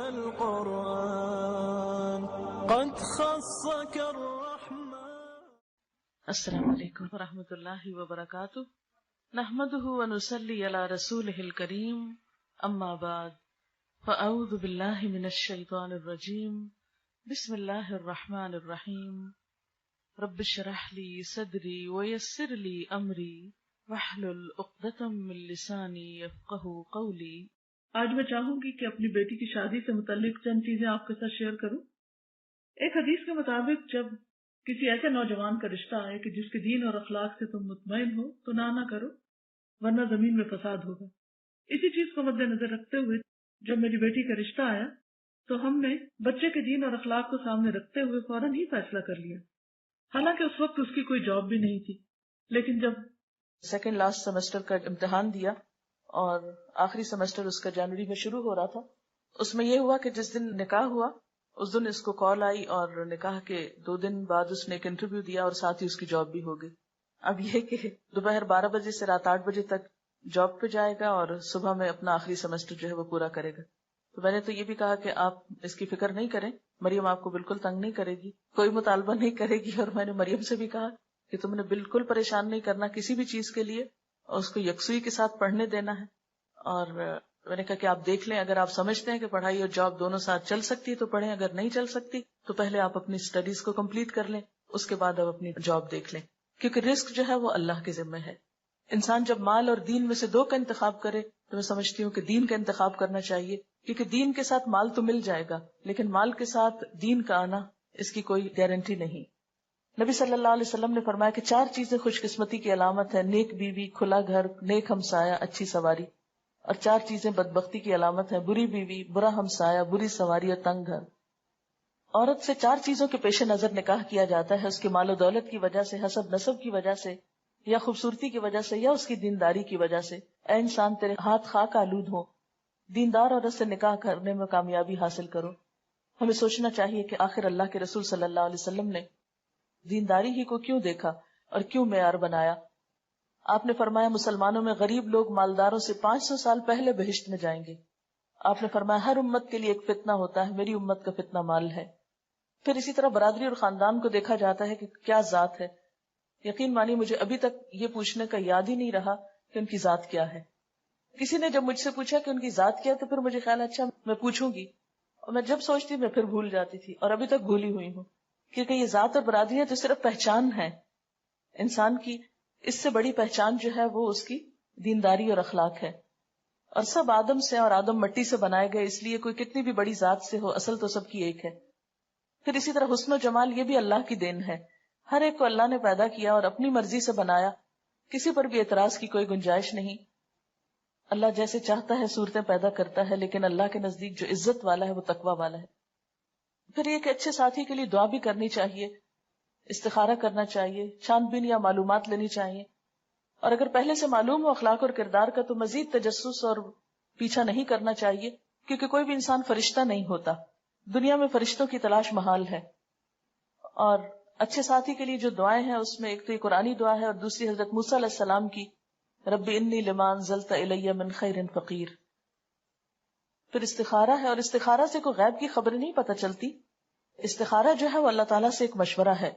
القرآن قد خصك الرحمن. السلام علیکم ورحمۃ اللہ وبرکاتہ. نحمده ونصلی علی رسوله الکریم. اما بعد فاعوذ باللہ من الشیطان الرجیم. بسم اللہ الرحمن الرحیم. رب اشرح لی صدری ویسر لی امری واحلل عقدۃ من لسانی یفقہوا قولی. آج میں چاہوں گی کہ اپنی بیٹی کی شادی سے متعلق چند چیزیں آپ کے ساتھ شیئر کروں. ایک حدیث کے مطابق جب کسی ایسے نوجوان کا رشتہ آئے کہ جس کے دین اور اخلاق سے تم مطمئن ہو تو نہ کرو ورنہ زمین میں فساد ہوگا. اسی چیز کو مد نظر رکھتے ہوئے جب میری بیٹی کا رشتہ آیا تو ہم نے بچے کے دین اور اخلاق کو سامنے رکھتے ہوئے فوراً ہی فیصلہ کر لیا. حالانکہ اس وقت اس کی کوئی جاب بھی نہیں تھی، لیکن جب سیکنڈ لاسٹ سیمسٹر کا امتحان دیا اور آخری سیمسٹر اس کا جنوری میں شروع ہو رہا تھا، اس میں یہ ہوا کہ جس دن نکاح ہوا اس دن اس کو کال آئی اور نکاح کے 2 دن بعد اس نے ایک انٹرویو دیا اور ساتھ ہی اس کی جاب بھی ہو گئی. اب یہ کہ دوپہر 12 بجے سے رات 8 بجے تک جاب پہ جائے گا اور صبح میں اپنا آخری سیمسٹر جو ہے وہ پورا کرے گا. تو میں نے تو یہ بھی کہا کہ آپ اس کی فکر نہیں کریں، مریم آپ کو بالکل تنگ نہیں کرے گی، کوئی مطالبہ نہیں کرے گی. اور میں نے مریم سے بھی کہا کہ تم نے بالکل پریشان نہیں کرنا کسی بھی چیز کے لیے، اور اس کو یکسوئی کے ساتھ پڑھنے دینا ہے. اور میں نے کہا کہ آپ دیکھ لیں، اگر آپ سمجھتے ہیں کہ پڑھائی اور جاب دونوں ساتھ چل سکتی ہے تو پڑھیں، اگر نہیں چل سکتی تو پہلے آپ اپنی اسٹڈیز کو کمپلیٹ کر لیں، اس کے بعد آپ اپنی جاب دیکھ لیں، کیونکہ رزق جو ہے وہ اللہ کے ذمہ ہے. انسان جب مال اور دین میں سے 2 کا انتخاب کرے تو میں سمجھتی ہوں کہ دین کا انتخاب کرنا چاہیے، کیونکہ دین کے ساتھ مال تو مل جائے گا لیکن مال کے ساتھ دین کا آنا اس کی کوئی گارنٹی نہیں. نبی صلی اللہ علیہ وسلم نے فرمایا کہ 4 چیزیں خوش قسمتی کی علامت ہے: نیک بیوی، کھلا گھر، نیک ہمسایہ، اچھی سواری. اور 4 چیزیں بدبختی کی علامت ہے: بری بیوی، برا ہمسایہ، بری سواری اور تنگ گھر. عورت سے 4 چیزوں کے پیش نظر نکاح کیا جاتا ہے: اس کے مال و دولت کی وجہ سے، حسب نسب کی وجہ سے، یا خوبصورتی کی وجہ سے، یا اس کی دینداری کی وجہ سے. اے انسان تیرے ہاتھ خاک آلود ہو، دیندار عورت سے نکاح کرنے میں کامیابی حاصل کرو. ہمیں سوچنا چاہیے کہ آخر اللہ کے رسول صلی اللہ علیہ وسلم نے دینداری ہی کو کیوں دیکھا اور کیوں معیار بنایا. آپ نے فرمایا مسلمانوں میں غریب لوگ مالداروں سے 500 سال پہلے بہشت میں جائیں گے. آپ نے فرمایا ہر امت کے لیے ایک فتنہ ہوتا ہے، میری امت کا فتنہ مال ہے. پھر اسی طرح برادری اور خاندان کو دیکھا جاتا ہے کہ کیا ذات ہے. یقین مانی مجھے ابھی تک یہ پوچھنے کا یاد ہی نہیں رہا کہ ان کی ذات کیا ہے. کسی نے جب مجھ سے پوچھا کہ ان کی ذات کیا تو پھر مجھے خیال اچھا میں پوچھوں گی، اور میں جب سوچتی میں پھر بھول جاتی تھی اور ابھی تک بھولی ہوئی ہوں. کیونکہ یہ ذات اور برادری تو صرف پہچان ہے انسان کی، اس سے بڑی پہچان جو ہے وہ اس کی دینداری اور اخلاق ہے. اور سب آدم سے اور آدم مٹی سے بنائے گئے، اس لیے کوئی کتنی بھی بڑی ذات سے ہو اصل تو سب کی ایک ہے. پھر اسی طرح حسن و جمال یہ بھی اللہ کی دین ہے. ہر ایک کو اللہ نے پیدا کیا اور اپنی مرضی سے بنایا، کسی پر بھی اعتراض کی کوئی گنجائش نہیں. اللہ جیسے چاہتا ہے صورتیں پیدا کرتا ہے، لیکن اللہ کے نزدیک جو عزت والا ہے وہ تقوی والا ہے. پھر یہ کہ اچھے ساتھی کے لیے دعا بھی کرنی چاہیے، استخارہ کرنا چاہیے، چھان بین یا معلومات لینی چاہیے. اور اگر پہلے سے معلوم ہو اخلاق اور کردار کا تو مزید تجسس اور پیچھا نہیں کرنا چاہیے، کیونکہ کوئی بھی انسان فرشتہ نہیں ہوتا. دنیا میں فرشتوں کی تلاش محال ہے. اور اچھے ساتھی کے لیے جو دعائیں ہیں اس میں ایک تو یہ قرآنی دعا ہے اور دوسری حضرت موسیٰ علیہ السلام کی رب انی لما انزلت الی من خیر فقیر. پھر استخارہ ہے، اور استخارہ سے کوئی غیب کی خبریں نہیں پتہ چلتی. استخارہ جو ہے وہ اللہ تعالیٰ سے ایک مشورہ ہے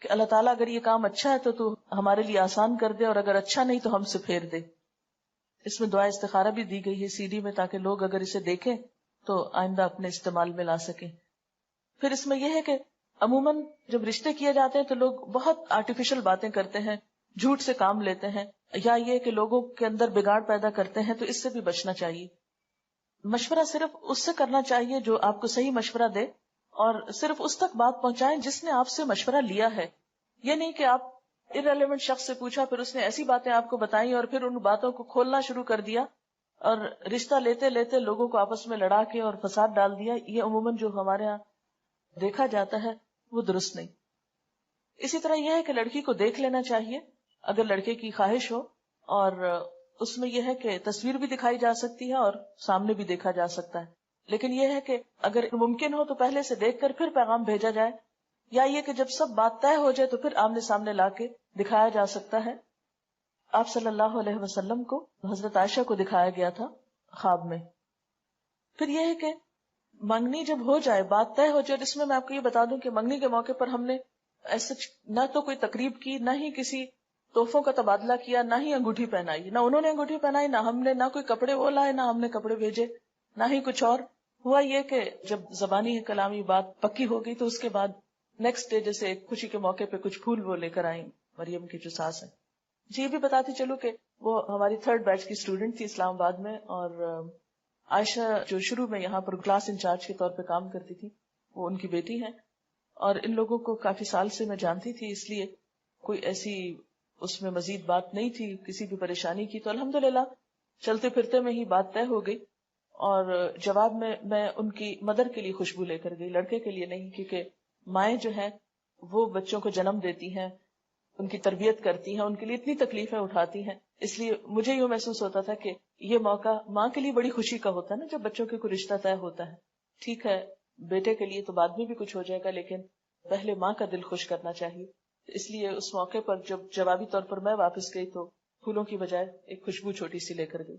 کہ اللہ تعالیٰ اگر یہ کام اچھا ہے تو ہمارے لیے آسان کر دے، اور اگر اچھا نہیں تو ہم سے پھیر دے. اس میں دعا استخارہ بھی دی گئی ہے CD میں، تاکہ لوگ اگر اسے دیکھیں تو آئندہ اپنے استعمال میں لا سکیں. پھر اس میں یہ ہے کہ عموماً جب رشتے کیے جاتے ہیں تو لوگ بہت آرٹیفیشل باتیں کرتے ہیں، جھوٹ سے کام لیتے ہیں، یا یہ کہ لوگوں کے اندر بگاڑ پیدا کرتے ہیں، تو اس سے بھی بچنا چاہیے. مشورہ صرف اس سے کرنا چاہیے جو آپ کو صحیح مشورہ دے، اور صرف اس تک بات پہنچائیں جس نے آپ سے مشورہ لیا ہے. یہ نہیں کہ آپ irrelevant شخص سے پوچھا، پھر اس نے ایسی باتیں آپ کو بتائیں اور پھر ان باتوں کو کھولنا شروع کر دیا اور رشتہ لیتے لیتے لوگوں کو آپس میں لڑا کے اور فساد ڈال دیا. یہ عموماً جو ہمارے ہاں دیکھا جاتا ہے وہ درست نہیں. اسی طرح یہ ہے کہ لڑکی کو دیکھ لینا چاہیے اگر لڑکے کی خواہش ہو، اور اس میں یہ ہے کہ تصویر بھی دکھائی جا سکتی ہے اور سامنے بھی دیکھا جا سکتا ہے. لیکن یہ ہے کہ اگر ممکن ہو تو پہلے سے دیکھ کر پھر پیغام بھیجا جائے، یا یہ کہ جب سب بات طے ہو جائے تو پھر آمنے سامنے لا کے دکھایا جا سکتا ہے. آپ صلی اللہ علیہ وسلم کو حضرت عائشہ کو دکھایا گیا تھا خواب میں. پھر یہ ہے کہ منگنی جب ہو جائے، بات طے ہو جائے، اور اس میں آپ کو یہ بتا دوں کہ منگنی کے موقع پر ہم نے ایسا نہ تو کوئی تقریب کی، نہ ہی کسی تحفوں کا تبادلہ کیا، نہ ہی انگوٹھی پہنائی، نہ انہوں نے انگوٹھی پہنائی، نہ ہم نے، نہ کوئی کپڑے وہ لائے، نہ ہم نے کپڑے بھیجے، نہ ہی کچھ اور. ہوا یہ کہ جب زبانی کلامی بات پکی ہو گئی تو اس کے بعد نیکسٹ ڈے جیسے ایک خوشی کے موقع پہ کچھ پھول وہ لے کر آئیں مریم کی جو ساس ہے. جی، یہ بھی بتاتی چلو کہ وہ ہماری 3rd بیچ کی اسٹوڈنٹ تھی اسلام آباد میں، اور عائشہ جو شروع میں یہاں پر کلاس انچارج کے طور پہ کام کرتی تھی وہ ان کی بیٹی ہیں، اور ان لوگوں کو کافی سال سے میں جانتی تھی، اس لیے کوئی ایسی اس میں مزید بات نہیں تھی کسی بھی پریشانی کی. تو الحمدللہ چلتے پھرتے میں ہی بات طے ہو گئی، اور جواب میں ان کی مدر کے لیے خوشبو لے کر گئی، لڑکے کے لیے نہیں، کیونکہ مائیں جو ہیں وہ بچوں کو جنم دیتی ہیں، ان کی تربیت کرتی ہیں، ان کے لیے اتنی تکلیفیں اٹھاتی ہیں. اس لیے مجھے یوں محسوس ہوتا تھا کہ یہ موقع ماں کے لیے بڑی خوشی کا ہوتا ہے نا، جب بچوں کے کوئی رشتہ طے ہوتا ہے. ٹھیک ہے بیٹے کے لیے تو بعد میں بھی کچھ ہو جائے گا، لیکن پہلے ماں کا دل خوش کرنا چاہیے. اس لیے اس موقع پر جب جوابی طور پر میں واپس گئی تو پھولوں کی بجائے ایک خوشبو چھوٹی سی لے کر گئی.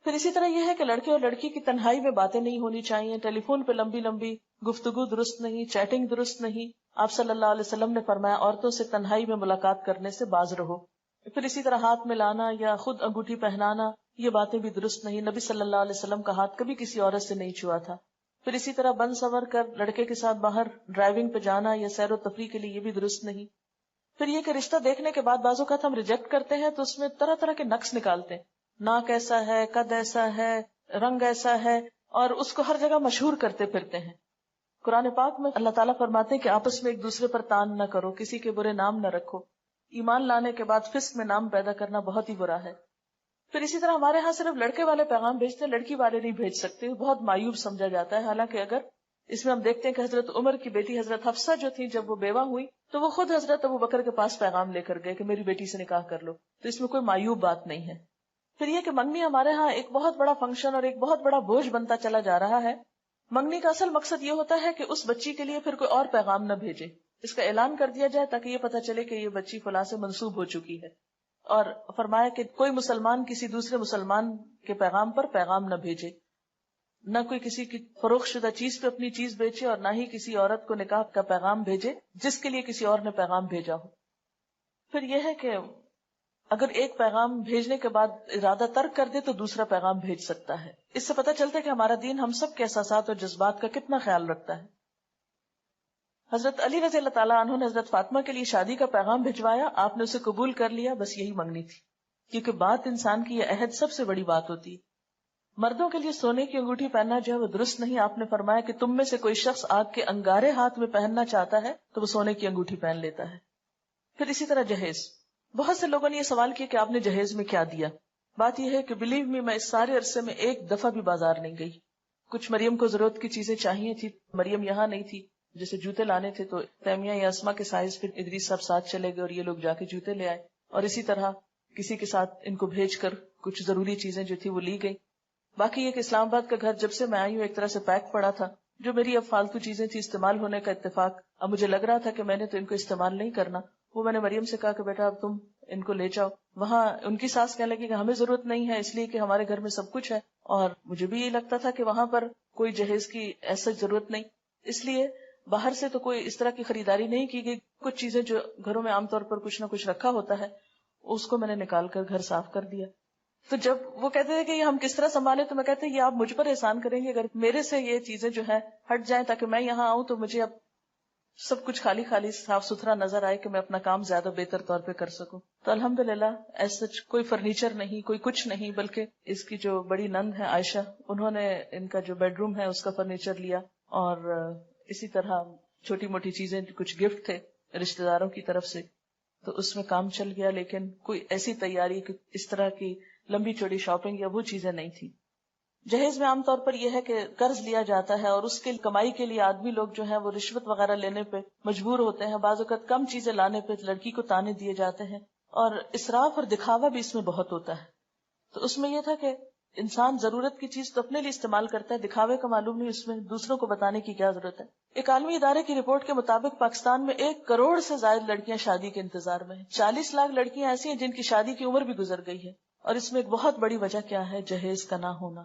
پھر اسی طرح یہ ہے کہ لڑکے اور لڑکی کی تنہائی میں باتیں نہیں ہونی چاہیے، ٹیلی فون پہ لمبی لمبی گفتگو درست نہیں، چیٹنگ درست نہیں. آپ صلی اللہ علیہ وسلم نے فرمایا عورتوں سے تنہائی میں ملاقات کرنے سے باز رہو. پھر اسی طرح ہاتھ ملانا یا خود انگوٹھی پہنانا، یہ باتیں بھی درست نہیں. نبی صلی اللہ علیہ وسلم کا ہاتھ کبھی کسی عورت سے نہیں چھوا تھا. پھر اسی طرح بن سنور کر لڑکے کے ساتھ باہر ڈرائیونگ پہ جانا یا سیر و تفریح کے لیے، یہ بھی درست نہیں. پھر یہ کہ رشتہ دیکھنے کے بعد بعض اوقات ہم ریجیکٹ کرتے ہیں تو اس میں طرح طرح کے نقص نکالتے ہیں، ناک ایسا ہے، قد ایسا ہے، رنگ ایسا ہے، اور اس کو ہر جگہ مشہور کرتے پھرتے ہیں. قرآن پاک میں اللہ تعالیٰ فرماتے ہیں کہ آپس میں ایک دوسرے پر تان نہ کرو، کسی کے برے نام نہ رکھو. ایمان لانے کے بعد فسق میں نام پیدا کرنا بہت ہی برا ہے. پھر اسی طرح ہمارے ہاں صرف لڑکے والے پیغام بھیجتے ہیں، لڑکی والے نہیں بھیج سکتے، بہت مایوب سمجھا جاتا ہے. حالانکہ اگر اس میں ہم دیکھتے ہیں کہ حضرت عمر کی بیٹی حضرت حفصہ جو تھی، جب وہ بیوہ ہوئی تو وہ خود حضرت ابوبکر کے پاس پیغام لے کر گئے کہ میری بیٹی سے نکاح کر لو. تو اس میں کوئی مایوب بات نہیں ہے. پھر یہ کہ منگنی ہمارے ہاں ایک بہت بڑا فنکشن اور ایک بہت بڑا بوجھ بنتا چلا جا رہا ہے. منگنی کا اصل مقصد یہ ہوتا ہے کہ اس بچی کے لیے پھر کوئی اور پیغام نہ بھیجے، اس کا اعلان کر دیا جائے تاکہ یہ پتہ چلے کہ یہ بچی فلاں سے منسوب ہو چکی ہے. اور فرمایا کہ کوئی مسلمان کسی دوسرے مسلمان کے پیغام پر پیغام نہ بھیجے، نہ کوئی کسی کی فروخت شدہ چیز پہ اپنی چیز بیچے، اور نہ ہی کسی عورت کو نکاح کا پیغام بھیجے جس کے لیے کسی اور نے پیغام بھیجا ہو. پھر یہ ہے کہ اگر ایک پیغام بھیجنے کے بعد ارادہ ترک کر دے تو دوسرا پیغام بھیج سکتا ہے. اس سے پتہ چلتا ہے کہ ہمارا دین ہم سب کے احساسات اور جذبات کا کتنا خیال رکھتا ہے. حضرت علی رضی اللہ تعالیٰ عنہ نے حضرت فاطمہ کے لیے شادی کا پیغام بھجوایا، آپ نے اسے قبول کر لیا، بس یہی منگنی تھی. کیونکہ بات انسان کی یہ عہد سب سے بڑی بات ہوتی ہے. مردوں کے لیے سونے کی انگوٹھی پہننا جو ہے وہ درست نہیں. آپ نے فرمایا کہ تم میں سے کوئی شخص آگ کے انگارے ہاتھ میں پہننا چاہتا ہے تو وہ سونے کی انگوٹھی پہن لیتا ہے. پھر اسی طرح جہیز، بہت سے لوگوں نے یہ سوال کیا کہ آپ نے جہیز میں کیا دیا. بات یہ ہے کہ بلیو می، میں اس سارے عرصے میں ایک دفعہ بھی بازار نہیں گئی. کچھ مریم کو ضرورت کی چیزیں چاہیے تھی، مریم یہاں نہیں تھی، جیسے جوتے لانے تھے تو تیمیہ یا اسما کے سائز پھر ادریس صاحب ساتھ چلے گئے اور یہ لوگ جا کے جوتے لے آئے. اور اسی طرح کسی کے ساتھ ان کو بھیج کر کچھ ضروری چیزیں جو تھی وہ لی گئی. باقی یہ کہ اسلام آباد کا گھر جب سے میں آئی ہوں ایک طرح سے پیک پڑا تھا. جو میری اب فالتو چیزیں تھی استعمال ہونے کا اتفاق، اب مجھے لگ رہا تھا کہ میں نے تو ان کو استعمال نہیں کرنا، وہ میں نے مریم سے کہا کہ بیٹا اب تم ان کو لے جاؤ. وہاں ان کی ساس کہنے لگی کہ ہمیں ضرورت نہیں ہے، اس لیے کہ ہمارے گھر میں سب کچھ ہے. اور مجھے بھی یہ لگتا تھا کہ وہاں پر کوئی جہیز کی ایسا ضرورت نہیں، اس لیے باہر سے تو کوئی اس طرح کی خریداری نہیں کی گئی. کچھ چیزیں جو گھروں میں عام طور پر کچھ نہ کچھ رکھا ہوتا ہے اس کو میں نے نکال کر گھر صاف کر دیا. تو جب وہ کہتے تھے کہ یہ ہم کس طرح سنبھالے تو میں کہتے یہ آپ مجھ پر احسان کریں گے اگر میرے سے یہ چیزیں جو ہے ہٹ جائیں تاکہ میں یہاں آؤں تو مجھے اب سب کچھ خالی خالی صاف ستھرا نظر آئے کہ میں اپنا کام زیادہ بہتر طور پہ کر سکوں. تو الحمدللہ ایسا کوئی فرنیچر نہیں، کوئی کچھ نہیں، بلکہ اس کی جو بڑی نند ہے عائشہ، انہوں نے ان کا جو بیڈ روم ہے اس کا فرنیچر لیا. اور اسی طرح چھوٹی موٹی چیزیں، کچھ گفٹ تھے رشتہ داروں کی طرف سے، تو اس میں کام چل گیا. لیکن کوئی ایسی تیاری کہ اس طرح کی لمبی چوڑی شاپنگ یا وہ چیزیں نہیں تھی. جہیز میں عام طور پر یہ ہے کہ قرض لیا جاتا ہے اور اس کی کمائی کے لیے آدمی لوگ جو ہیں وہ رشوت وغیرہ لینے پہ مجبور ہوتے ہیں. بعض اوقات کم چیزیں لانے پہ لڑکی کو تانے دیے جاتے ہیں اور اسراف اور دکھاوا بھی اس میں بہت ہوتا ہے. تو اس میں یہ تھا کہ انسان ضرورت کی چیز تو اپنے لیے استعمال کرتا ہے، دکھاوے کا معلوم نہیں، اس میں دوسروں کو بتانے کی کیا ضرورت ہے. ایک عالمی ادارے کی رپورٹ کے مطابق پاکستان میں 1 کروڑ سے زائد لڑکیاں شادی کے انتظار میں ہیں. 40 لاکھ لڑکیاں ایسی ہیں جن کی شادی کی عمر بھی گزر گئی ہے. اور اس میں ایک بہت بڑی وجہ کیا ہے؟ جہیز کا نہ ہونا.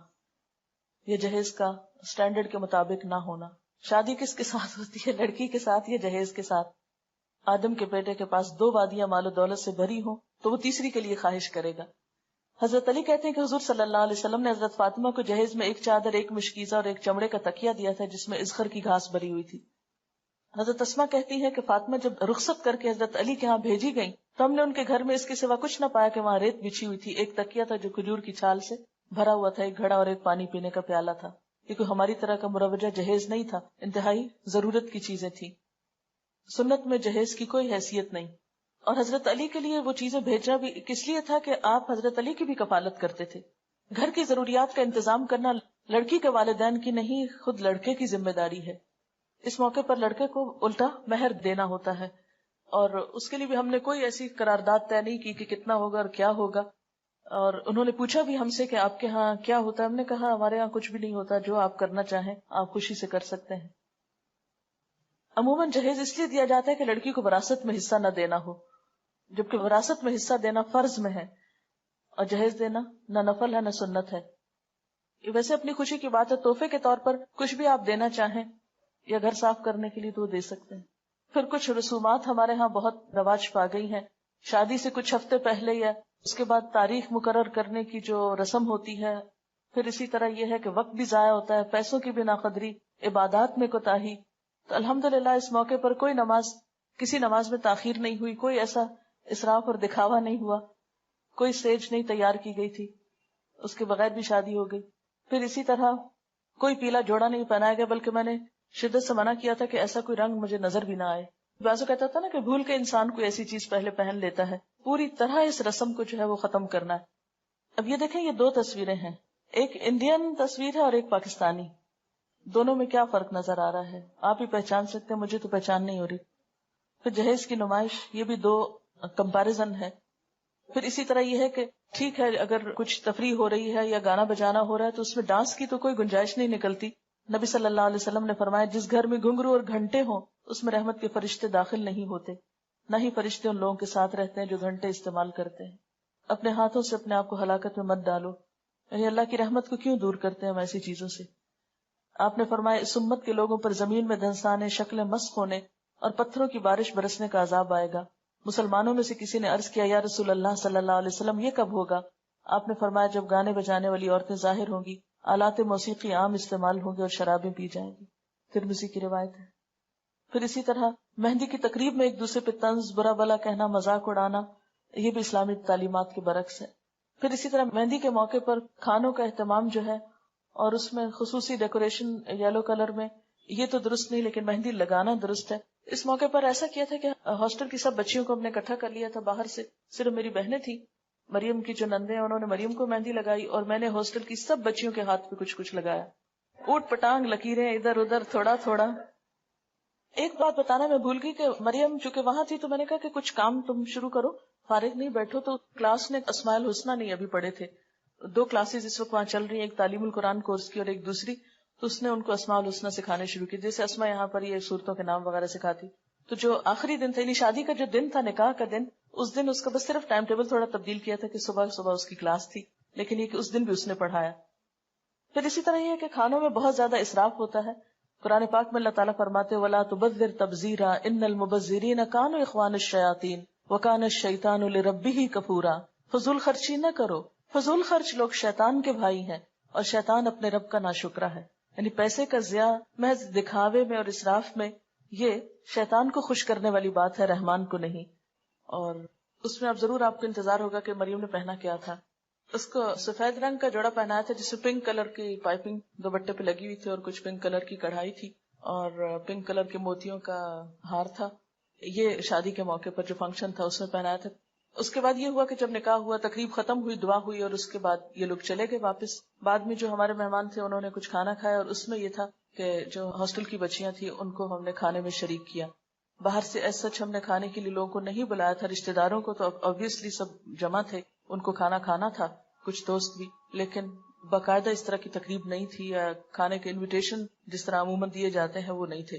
یا جہیز کا سٹینڈرڈ کے مطابق نہ ہونا. شادی کس کے ساتھ ہوتی ہے؟ لڑکی کے ساتھ یا جہیز کے ساتھ؟ آدم کے بیٹے کے پاس 2 وادیاں مال و دولت سے بھری ہوں تو وہ تیسری کے لیے خواہش کرے گا. حضرت علی کہتے ہیں کہ حضور صلی اللہ علیہ وسلم نے حضرت فاطمہ کو جہیز میں 1 چادر، 1 مشکیزہ اور 1 چمڑے کا تکیہ دیا تھا جس میں اذخر کی گھاس بھری ہوئی تھی. حضرت اسما کہتی ہے کہ فاطمہ جب رخصت کر کے حضرت علی کے ہاں بھیجی گئی تو ہم نے ان کے گھر میں اس کے سوا کچھ نہ پایا کہ وہاں ریت بچھی ہوئی تھی، 1 تکیہ تھا جو کھجور کی چھال سے بھرا ہوا تھا، 1 گھڑا اور 1 پانی پینے کا پیالہ تھا. یہ کوئی ہماری طرح کا مروجہ جہیز نہیں تھا، انتہائی ضرورت کی چیزیں تھیں. سنت میں جہیز کی کوئی حیثیت نہیں. اور حضرت علی کے لیے وہ چیزیں بھیجنا بھی کس لیے تھا کہ آپ حضرت علی کی بھی کفالت کرتے تھے. گھر کی ضروریات کا انتظام کرنا لڑکی کے والدین کی نہیں، خود لڑکے کی ذمہ داری ہے. اس موقع پر لڑکے کو الٹا مہر دینا ہوتا ہے، اور اس کے لیے بھی ہم نے کوئی ایسی قرارداد طے نہیں کی کہ کتنا ہوگا اور کیا ہوگا. اور انہوں نے پوچھا بھی ہم سے کہ آپ کے ہاں کیا ہوتا ہے. ہم نے کہا ہمارے ہاں کچھ بھی نہیں ہوتا، جو آپ کرنا چاہیں آپ خوشی سے کر سکتے ہیں. عموماً جہیز اس لیے دیا جاتا ہے کہ لڑکی کو وراثت میں حصہ نہ دینا ہو، جبکہ وراثت میں حصہ دینا فرض میں ہے اور جہیز دینا نہ نفل ہے نہ سنت ہے. یہ ویسے اپنی خوشی کی بات ہے، تحفے کے طور پر کچھ بھی آپ دینا چاہیں یا گھر صاف کرنے کے لیے تو دے سکتے ہیں. پھر کچھ رسومات ہمارے ہاں بہت رواج پا گئی ہیں. شادی سے کچھ ہفتے پہلے یا اس کے بعد تاریخ مقرر کرنے کی جو رسم ہوتی ہے. پھر اسی طرح یہ ہے کہ وقت بھی ضائع ہوتا ہے، پیسوں کی بھی ناقدری، عبادات میں کوتاہی. تو الحمدللہ اس موقع پر کوئی کسی نماز میں تاخیر نہیں ہوئی، کوئی ایسا اسراف اور دکھاوا نہیں ہوا، کوئی سٹیج نہیں تیار کی گئی تھی، اس کے بغیر بھی شادی ہو گئی. پھر اسی طرح کوئی پیلا جوڑا نہیں پہنایا گیا، بلکہ میں نے شدت سے منع کیا تھا کہ ایسا کوئی رنگ مجھے نظر بھی نہ آئے. بعضوں کہتا تھا نا کہ بھول کے انسان کوئی ایسی چیز پہلے پہن لیتا ہے. پوری طرح اس رسم کو جو ہے وہ ختم کرنا ہے. اب یہ دیکھیں، یہ 2 تصویریں ہیں، ایک انڈین تصویر ہے اور ایک پاکستانی. دونوں میں کیا فرق نظر آ رہا ہے؟ آپ ہی پہچان سکتے ہیں، مجھے تو پہچان نہیں ہو رہی. پھر جہیز کی نمائش، یہ بھی 2 کمپیریزن ہے. پھر اسی طرح یہ ہے کہ ٹھیک ہے اگر کچھ تفریح ہو رہی ہے یا گانا بجانا ہو رہا ہے تو اس میں ڈانس کی تو کوئی گنجائش نہیں نکلتی. نبی صلی اللہ علیہ وسلم نے فرمایا جس گھر میں گھنگرو اور گھنٹے ہوں اس میں رحمت کے فرشتے داخل نہیں ہوتے، نہ ہی فرشتے ان لوگوں کے ساتھ رہتے ہیں جو گھنٹے استعمال کرتے ہیں. اپنے ہاتھوں سے اپنے آپ کو ہلاکت میں مت ڈالو. یعنی اللہ کی رحمت کو کیوں دور کرتے ہیں ہم ایسی چیزوں سے؟ آپ نے فرمایا اس امت کے لوگوں پر زمین میں دھنسانے، شکلیں مسخ ہونے اور پتھروں کی بارش برسنے کا عذاب آئے گا. مسلمانوں میں سے کسی نے عرض کیا یا رسول اللہ صلی اللہ علیہ وسلم یہ کب ہوگا؟ آپ نے فرمایا جب گانے بجانے والی عورتیں ظاہر ہوں گی، آلات موسیقی عام استعمال ہوں گے اور شرابیں پی جائیں گی. ترمذی کی روایت ہے. پھر اسی طرح مہندی کی تقریب میں ایک دوسرے پہ طنز، برا بلا کہنا، مذاق اڑانا، یہ بھی اسلامی تعلیمات کے برعکس ہے. پھر اسی طرح مہندی کے موقع پر کھانوں کا اہتمام جو ہے اور اس میں خصوصی ڈیکوریشن یلو کلر میں، یہ تو درست نہیں، لیکن مہندی لگانا درست ہے. اس موقع پر ایسا کیا تھا کہ ہاسٹل کی سب بچیوں کو ہم نے اکٹھا کر لیا تھا باہر سے. صرف میری بہنیں تھی، مریم کی جو نندیں ہیں انہوں نے مریم کو مہندی لگائی اور میں نے ہاسٹل کی سب بچیوں کے ہاتھ پہ کچھ کچھ لگایا. اوٹ پٹانگ لکیریں ادھر ادھر تھوڑا تھوڑا. ایک بات بتانا میں بھول گئی کہ مریم چونکہ وہاں تھی تو میں نے کہا کہ کچھ کام تم شروع کرو، فارغ نہیں بیٹھو. تو کلاس نے اسماء الحسنہ نہیں ابھی پڑھے تھے، 2 کلاسز اس وقت وہاں چل رہی ہیں، ایک تعلیم القرآن کورس کی اور ایک دوسری. تو اس نے ان کو اسماء الحسنہ سکھانے شروع کی، جیسے اسماء یہاں پر یہ صورتوں کے نام وغیرہ سکھاتی. تو جو آخری دن تھا، یعنی شادی کا جو دن تھا، نکاح کا دن، اس دن اس کا بس صرف ٹائم ٹیبل تھوڑا تبدیل کیا تھا کہ صبح صبح اس کی کلاس تھی، لیکن یہ کہ اس دن بھی اس نے پڑھایا. پھر اسی طرح یہ ہے کہ کھانوں میں بہت زیادہ اسراف ہوتا ہے. قرآن پاک میں اللہ تعالیٰ فرماتے وَلَا تُبَذِّرْ تَبْذِيرًا إِنَّ الْمُبَذِّرِينَ كَانُوا إِخْوَانَ الشَّيَاطِينَ وَكَانَ الشَّيْطَانُ لِرَبِّهِ كَفُورًا. فضول خرچی نہ کرو، فضول خرچ لوگ شیطان کے بھائی ہیں اور شیطان اپنے رب کا ناشکرا ہے. یعنی پیسے کا ضیاع محض دکھاوے میں اور اسراف میں، یہ شیطان کو خوش کرنے والی بات ہے، رحمان کو نہیں. اور اس میں اب ضرور آپ کو انتظار ہوگا کہ مریم نے پہنا کیا تھا. اس کو سفید رنگ کا جوڑا پہنایا تھا جس میں پنک کلر کی پائپنگ دوپٹے پہ لگی ہوئی تھی اور کچھ پنک کلر کی کڑھائی تھی اور پنک کلر کے موتیوں کا ہار تھا. یہ شادی کے موقع پر جو فنکشن تھا اس میں پہنایا تھا. اس کے بعد یہ ہوا کہ جب نکاح ہوا، تقریب ختم ہوئی، دعا ہوئی اور اس کے بعد یہ لوگ چلے گئے واپس. بعد میں جو ہمارے مہمان تھے انہوں نے کچھ کھانا کھایا اور اس میں یہ تھا کہ جو ہاسٹل کی بچیاں تھیں ان کو ہم نے کھانے میں شریک کیا. باہر سے ایز سچ ہم نے کھانے کے لیے لوگوں کو نہیں بلایا تھا، رشتہ داروں کو تو obviously سب جمع تھے، ان کو کھانا کھانا تھا، کچھ دوست بھی، لیکن باقاعدہ اس طرح کی تقریب نہیں تھی یا کھانے کے انویٹیشن جس طرح عموماً دیے جاتے ہیں وہ نہیں تھے.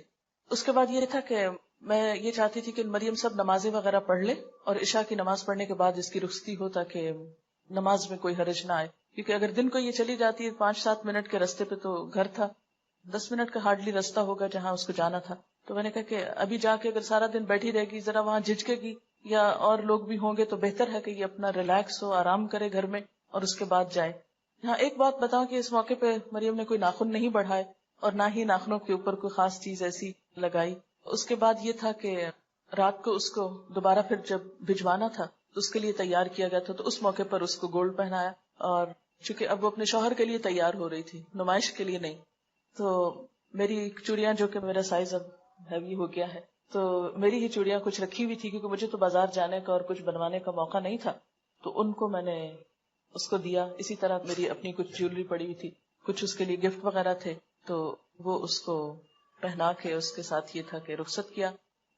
اس کے بعد یہ تھا کہ میں یہ چاہتی تھی کہ مریم سب نمازیں وغیرہ پڑھ لے اور عشاء کی نماز پڑھنے کے بعد اس کی رخصتی ہو تاکہ نماز میں کوئی حرج نہ آئے. کیونکہ اگر دن کو یہ چلی جاتی ہے 5-7 منٹ کے راستے پہ، تو گھر تھا 10 منٹ کا ہارڈلی راستہ ہوگا جہاں اس کو جانا تھا. تو میں نے کہا کہ ابھی جا کے اگر سارا دن بیٹھی رہے گی، ذرا وہاں جھجکے گی یا اور لوگ بھی ہوں گے، تو بہتر ہے کہ یہ اپنا ریلیکس ہو، آرام کرے گھر میں اور اس کے بعد جائے. یہاں ایک بات بتاؤں کہ اس موقع پہ مریم نے کوئی ناخن نہیں بڑھائے اور نہ ہی ناخنوں کے اوپر کوئی خاص چیز ایسی لگائی. اس کے بعد یہ تھا کہ رات کو اس کو دوبارہ پھر جب بھجوانا تھا تو اس کے لیے تیار کیا گیا تھا، تو اس موقع پر اس کو گولڈ پہنایا. اور چونکہ اب وہ اپنے شوہر کے لیے تیار ہو رہی تھی، نمائش کے لیے نہیں، تو میری چوڑیاں، جو کہ میرا سائز اب ہیوی ہو گیا ہے، تو میری ہی چوڑیاں کچھ رکھی ہوئی تھی کیونکہ مجھے تو بازار جانے کا اور کچھ بنوانے کا موقع نہیں تھا، تو ان کو میں نے اس کو دیا. اسی طرح میری اپنی کچھ جیولری پڑی ہوئی تھی، کچھ اس کے لیے گفٹ وغیرہ تھے، تو وہ اس کو پہنا کے اس کے ساتھ یہ تھا کہ رخصت کیا.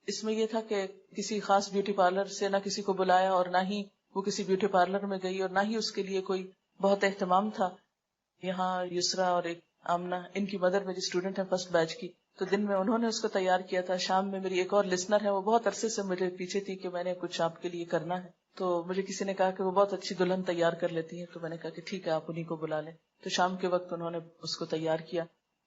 اس میں یہ تھا کہ کسی خاص بیوٹی پارلر سے نہ کسی کو بلایا اور نہ ہی وہ کسی بیوٹی پارلر میں گئی اور نہ ہی اس کے لیے کوئی بہت اہتمام تھا. یہاں یسرا اور ایک آمنہ، ان کی مدر میری اسٹوڈنٹ ہے فرسٹ بیچ کی، تو دن میں انہوں نے اس کو تیار کیا تھا. شام میں میری ایک اور لسنر ہے، وہ بہت عرصے سے مجھے پیچھے تھی کہ میں نے کچھ آپ کے لیے کرنا ہے، تو مجھے کسی نے کہا کہ وہ بہت اچھی دلہن تیار کر لیتی ہے، تو میں نے کہا کہ ٹھیک ہے آپ انہیں کو بلا لیں. تو شام کے وقت انہوں نے اس کو تیار کیا.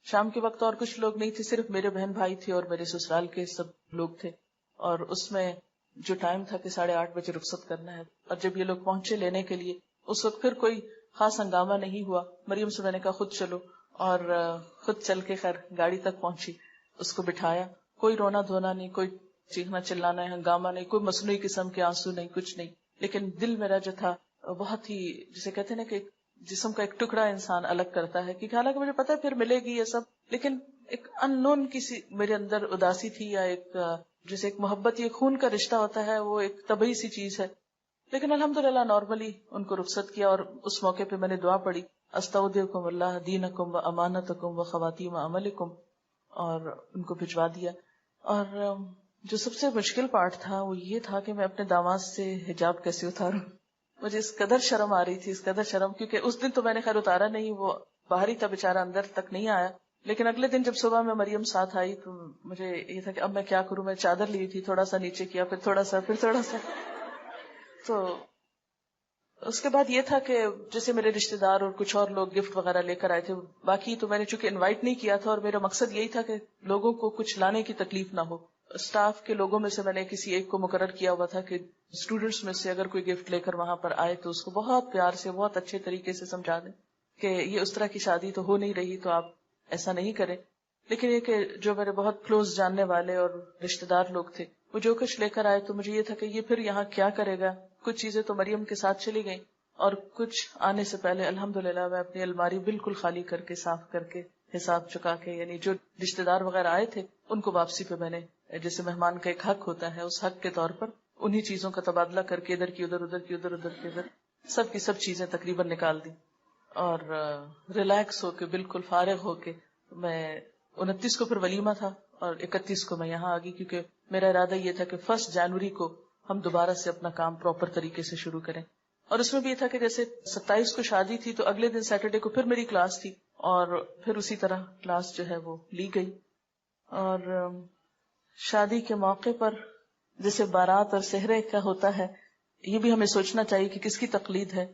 شام کے وقت اور کچھ لوگ نہیں تھے، صرف میرے بہن بھائی تھے اور میرے سسرال کے سب لوگ تھے. اور اس میں جو ٹائم تھا کہ 8:30 بجے رخصت کرنا ہے، اور جب یہ لوگ پہنچے لینے کے لیے، اس وقت پھر کوئی خاص ہنگامہ نہیں ہوا. مریم سے میں نے کہا خود چلو، اور خود چل کے خیر گاڑی تک پہنچی، اس کو بٹھایا. کوئی رونا دھونا نہیں، کوئی چیخنا چلانا ہے، ہنگامہ نہیں، کوئی مصنوعی قسم کے آنسو نہیں، کچھ نہیں. لیکن دل میرا جو تھا بہت ہی، جسے کہتے ہیں نا کہ جسم کا ایک ٹکڑا انسان الگ کرتا ہے، کیونکہ حالانکہ مجھے پتا ہے پھر ملے گی یہ سب، لیکن ایک ان نون کسی میرے اندر اداسی تھی، یا ایک جیسے ایک محبت، یہ خون کا رشتہ ہوتا ہے، وہ ایک طبعی سی چیز ہے. لیکن الحمدللہ نارملی ان کو رخصت کیا، اور اس موقع پہ میں نے دعا پڑھی، استودعکم اللہ دینکم و امانتکم و خواتیم عملکم، اور ان کو بھجوا دیا. اور جو سب سے مشکل پارٹ تھا وہ یہ تھا کہ میں اپنے داماد سے حجاب کیسے اتاروں. مجھے اس قدر شرم آ رہی تھی، اس قدر شرم، کیونکہ اس دن تو میں نے خیر اتارا نہیں، وہ باہر ہی تھا بیچارہ، اندر تک نہیں آیا. لیکن اگلے دن جب صبح میں مریم ساتھ آئی تو مجھے یہ تھا کہ اب میں کیا کروں. میں چادر لی تھی، تھوڑا سا نیچے کیا، پھر تھوڑا سا، پھر تھوڑا سا. تو اس کے بعد یہ تھا کہ جیسے میرے رشتے دار اور کچھ اور لوگ گفٹ وغیرہ لے کر آئے تھے. باقی تو میں نے چونکہ انوائٹ نہیں کیا تھا، اور میرا مقصد یہی تھا کہ لوگوں کو کچھ لانے کی تکلیف نہ ہو. اسٹاف کے لوگوں میں سے میں نے کسی ایک کو مقرر کیا ہوا تھا کہ اسٹوڈینٹس میں سے اگر کوئی گفٹ لے کر وہاں پر آئے تو اس کو بہت پیار سے، بہت اچھے طریقے سے سمجھا دیں کہ یہ اس طرح کی شادی تو ہو نہیں رہی، تو آپ ایسا نہیں کریں. لیکن یہ کہ جو میرے بہت کلوز جاننے والے اور رشتے دار لوگ تھے، وہ جو کچھ لے کر آئے، تو مجھے یہ تھا کہ یہ پھر یہاں کیا کرے گا. کچھ چیزیں تو مریم کے ساتھ چلی گئیں، اور کچھ آنے سے پہلے الحمدللہ میں اپنی الماری بالکل خالی کر کے، صاف کر کے، حساب چکا کے، یعنی جو رشتے دار وغیرہ آئے تھے ان کو واپسی پہ میں نے، جیسے مہمان کا ایک حق ہوتا ہے، اس حق کے طور پر انہی چیزوں کا تبادلہ کر کے ادھر کی ادھر، ادھر کی ادھر، ادھر کی ادھر، سب کی سب چیزیں تقریباً نکال دی. اور ریلیکس ہو کے، بالکل فارغ ہو کے، میں 29 کو پھر ولیمہ تھا اور 31 کو میں یہاں آ گئی، کیونکہ میرا ارادہ یہ تھا کہ 1 جنوری کو ہم دوبارہ سے اپنا کام پراپر طریقے سے شروع کریں. اور اس میں بھی یہ تھا کہ جیسے 27 کو شادی تھی تو اگلے دن سیٹرڈے کو پھر میری کلاس تھی، اور پھر اسی طرح کلاس جو ہے وہ لی گئی. اور شادی کے موقع پر جیسے بارات اور سہرے کا ہوتا ہے، یہ بھی ہمیں سوچنا چاہیے کہ کس کی تقلید ہے.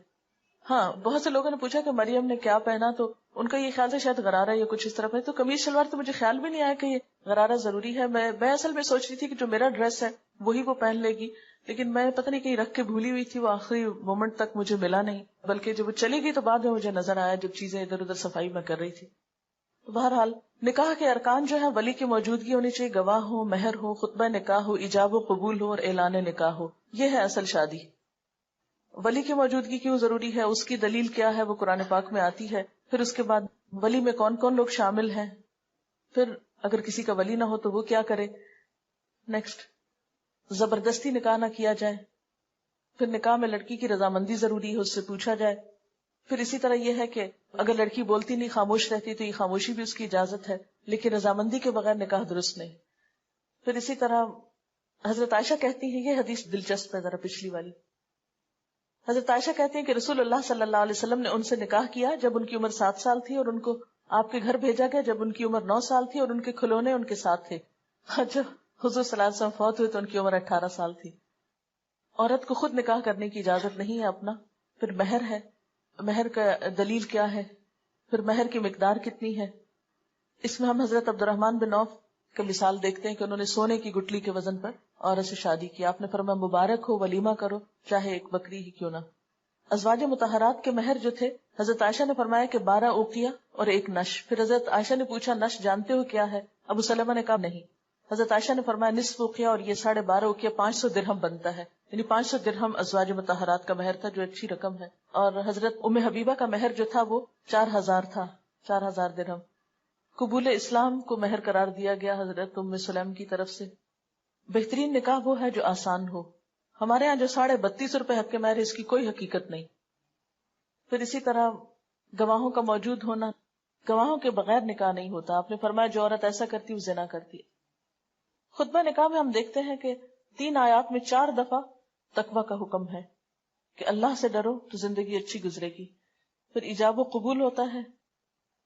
ہاں، بہت سے لوگوں نے پوچھا کہ مریم نے کیا پہنا، تو ان کا یہ خیال تھا شاید غرارہ یا کچھ اس طرح ہے، تو قمیض شلوار تو مجھے خیال بھی نہیں آیا کہ یہ غرارہ ضروری ہے. میں اصل میں سوچ رہی تھی کہ جو میرا ڈریس ہے وہی وہ پہن لے گی، لیکن میں پتہ نہیں کہیں رکھ کے بھولی ہوئی تھی، وہ آخری مومنٹ تک مجھے ملا نہیں، بلکہ جب وہ چلی گئی تو بعد میں مجھے نظر آیا جب چیزیں ادھر ادھر صفائی میں کر رہی تھی. بہرحال نکاح کے ارکان جو ہیں، ولی کی موجودگی ہونی چاہیے، گواہ ہو، مہر ہو، خطبہ نکاح ہو، ایجاب و قبول ہو، اور اعلان نکاح ہو. یہ ہے اصل شادی. ولی کی موجودگی کیوں ضروری ہے، اس کی دلیل کیا ہے، وہ قرآن پاک میں آتی ہے. پھر اس کے بعد ولی میں کون کون لوگ شامل ہیں، پھر اگر کسی کا ولی نہ ہو تو وہ کیا کرے. نیکسٹ، زبردستی نکاح نہ کیا جائے. پھر نکاح میں لڑکی کی رضامندی ضروری ہے، اس سے پوچھا جائے. پھر اسی طرح یہ ہے کہ اگر لڑکی بولتی نہیں، خاموش رہتی، تو یہ خاموشی بھی اس کی اجازت ہے، لیکن رضامندی کے بغیر نکاح درست نہیں. پھر اسی طرح حضرت عائشہ کہتی ہیں، یہ حدیث دلچسپ ہے ذرا پچھلی والی. حضرت عائشہ کہتی ہیں کہ رسول اللہ صلی اللہ علیہ وسلم نے ان سے نکاح کیا جب ان کی عمر 7 سال تھی، اور ان کو آپ کے گھر بھیجا گیا جب ان کی عمر 9 سال تھی، اور ان کے کھلونے ان کے ساتھ تھے. جب حضور صلی اللہ علیہ وسلم فوت ہوئے تو ان کی عمر 18 سال تھی. عورت کو خود نکاح کرنے کی اجازت نہیں ہے اپنا. پھر مہر ہے، مہر کا دلیل کیا ہے، پھر مہر کی مقدار کتنی ہے. اس میں ہم حضرت عبد الرحمن بن عوف کا مثال دیکھتے ہیں کہ انہوں نے سونے کی گٹلی کے وزن پر عورت سے شادی کی. آپ نے فرمایا مبارک ہو، ولیمہ کرو، چاہے ایک بکری ہی کیوں نہ. ازواج مطہرات کے مہر جو تھے، حضرت عائشہ نے فرمایا کہ 12 اوقیہ اور 1 نش. پھر حضرت عائشہ نے پوچھا نش جانتے ہو کیا ہے؟ ابو سلمہ نے کہا نہیں. حضرت عائشہ نے فرمایا نصف اوقیہ اور یہ 12.5 اوقیہ 500 درہم بنتا ہے. یعنی 500 درہم ازواج مطہرات کا مہر تھا، جو اچھی رقم ہے. اور حضرت ام حبیبہ کا مہر جو تھا وہ 4000 تھا، 4000 درہم. قبول اسلام کو مہر قرار دیا گیا حضرت ام سلیم کی طرف سے. بہترین نکاح وہ ہے جو آسان ہو. ہمارے ہاں جو 32.5 روپے حق کے مہر ہے، اس کی کوئی حقیقت نہیں. پھر اسی طرح گواہوں کا موجود ہونا، گواہوں کے بغیر نکاح نہیں ہوتا. آپ نے فرمایا جو عورت ایسا کرتی وہ زنا کرتی. خطبہ نکاح میں ہم دیکھتے ہیں کہ 3 آیات میں 4 دفعہ تقوی کا حکم ہے کہ اللہ سے ڈرو تو زندگی اچھی گزرے گی. پھر ایجاب و قبول ہوتا ہے.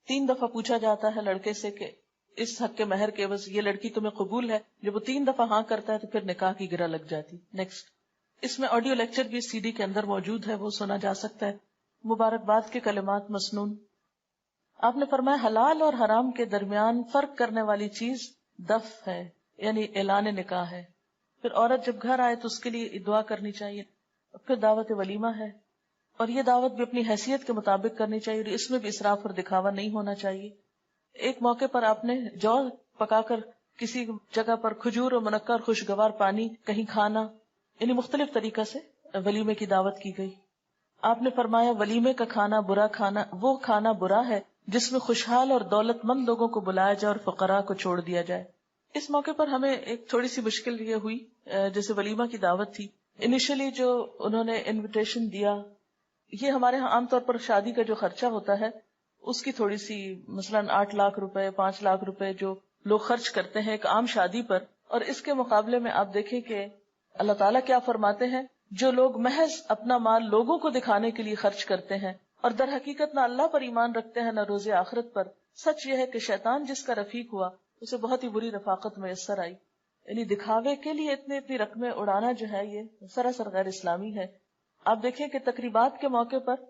3 دفعہ پوچھا جاتا ہے لڑکے سے کہ اس حق کے مہر کے عوض یہ لڑکی تمہیں قبول ہے. جب وہ 3 دفعہ ہاں کرتا ہے تو پھر نکاح کی گرہ لگ جاتی. نیکسٹ، اس میں آڈیو لیکچر بھی CD کے اندر موجود ہے، وہ سنا جا سکتا ہے. مبارکباد کے کلمات مسنون. آپ نے فرمایا حلال اور حرام کے درمیان فرق کرنے والی چیز دف ہے، یعنی اعلان نکاح ہے. پھر عورت جب گھر آئے تو اس کے لیے دعا کرنی چاہیے. پھر دعوت ولیمہ ہے، اور یہ دعوت بھی اپنی حیثیت کے مطابق کرنی چاہیے، اور اس میں بھی اسراف اور دکھاوا نہیں ہونا چاہیے. ایک موقع پر آپ نے جو پکا کر کسی جگہ پر کھجور اور منقع اور خوشگوار پانی کہیں کھانا، یعنی مختلف طریقہ سے ولیمے کی دعوت کی گئی. آپ نے فرمایا ولیمے کا کھانا برا کھانا، وہ کھانا برا ہے جس میں خوشحال اور دولت مند لوگوں کو بلایا جائے اور فقراء کو چھوڑ دیا جائے. اس موقع پر ہمیں ایک تھوڑی سی مشکل یہ ہوئی، جیسے ولیمہ کی دعوت تھی، انیشلی جو انہوں نے انویٹیشن دیا، یہ ہمارے ہاں عام طور پر شادی کا جو خرچہ ہوتا ہے اس کی تھوڑی سی، مثلاً 8 لاکھ روپے 5 لاکھ روپے جو لوگ خرچ کرتے ہیں ایک عام شادی پر، اور اس کے مقابلے میں آپ دیکھیں کہ اللہ تعالیٰ کیا فرماتے ہیں، جو لوگ محض اپنا مال لوگوں کو دکھانے کے لیے خرچ کرتے ہیں اور در حقیقت نہ اللہ پر ایمان رکھتے ہیں نہ روز آخرت پر، سچ یہ ہے کہ شیطان جس کا رفیق ہوا اسے بہت ہی بری رفاقت میسر آئی. یعنی دکھاوے کے لیے اتنی رقمیں اڑانا جو ہے یہ سراسر غیر اسلامی ہے. آپ دیکھیں کہ تقریبات کے موقع پر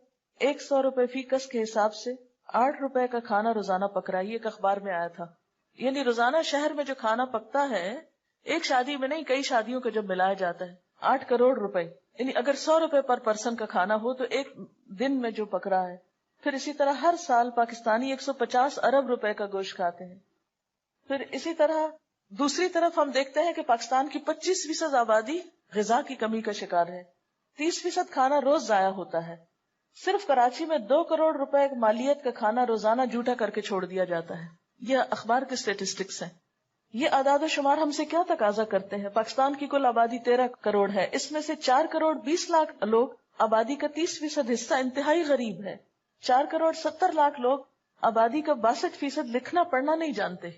100 روپے فی کس کے حساب سے 8 روپے کا کھانا روزانہ پک رہا ہے. یہ ایک اخبار میں آیا تھا. یعنی روزانہ شہر میں جو کھانا پکتا ہے، ایک شادی میں نہیں کئی شادیوں کا جب ملایا جاتا ہے، 8 کروڑ روپے. یعنی اگر 100 روپے پر پرسن کا کھانا ہو تو ایک دن میں جو پک رہا ہے. پھر اسی طرح ہر سال پاکستانی 150 ارب روپے کا گوشت کھاتے ہیں. پھر اسی طرح دوسری طرف ہم دیکھتے ہیں کہ پاکستان کی 25% آبادی غذا کی کمی کا شکار ہے. 30% کھانا روز ضائع ہوتا ہے. صرف کراچی میں 2 کروڑ روپے مالیت کا کھانا روزانہ جھوٹا کر کے چھوڑ دیا جاتا ہے. یہ اخبار کے اسٹیٹسٹکس ہیں. یہ اعداد و شمار ہم سے کیا تقاضا کرتے ہیں؟ پاکستان کی کل آبادی 13 کروڑ ہے. اس میں سے 4 کروڑ 20 لاکھ لوگ، آبادی کا 30% حصہ انتہائی غریب ہے. 4 کروڑ 70 لاکھ لوگ، آبادی کا 62% لکھنا پڑھنا نہیں جانتے.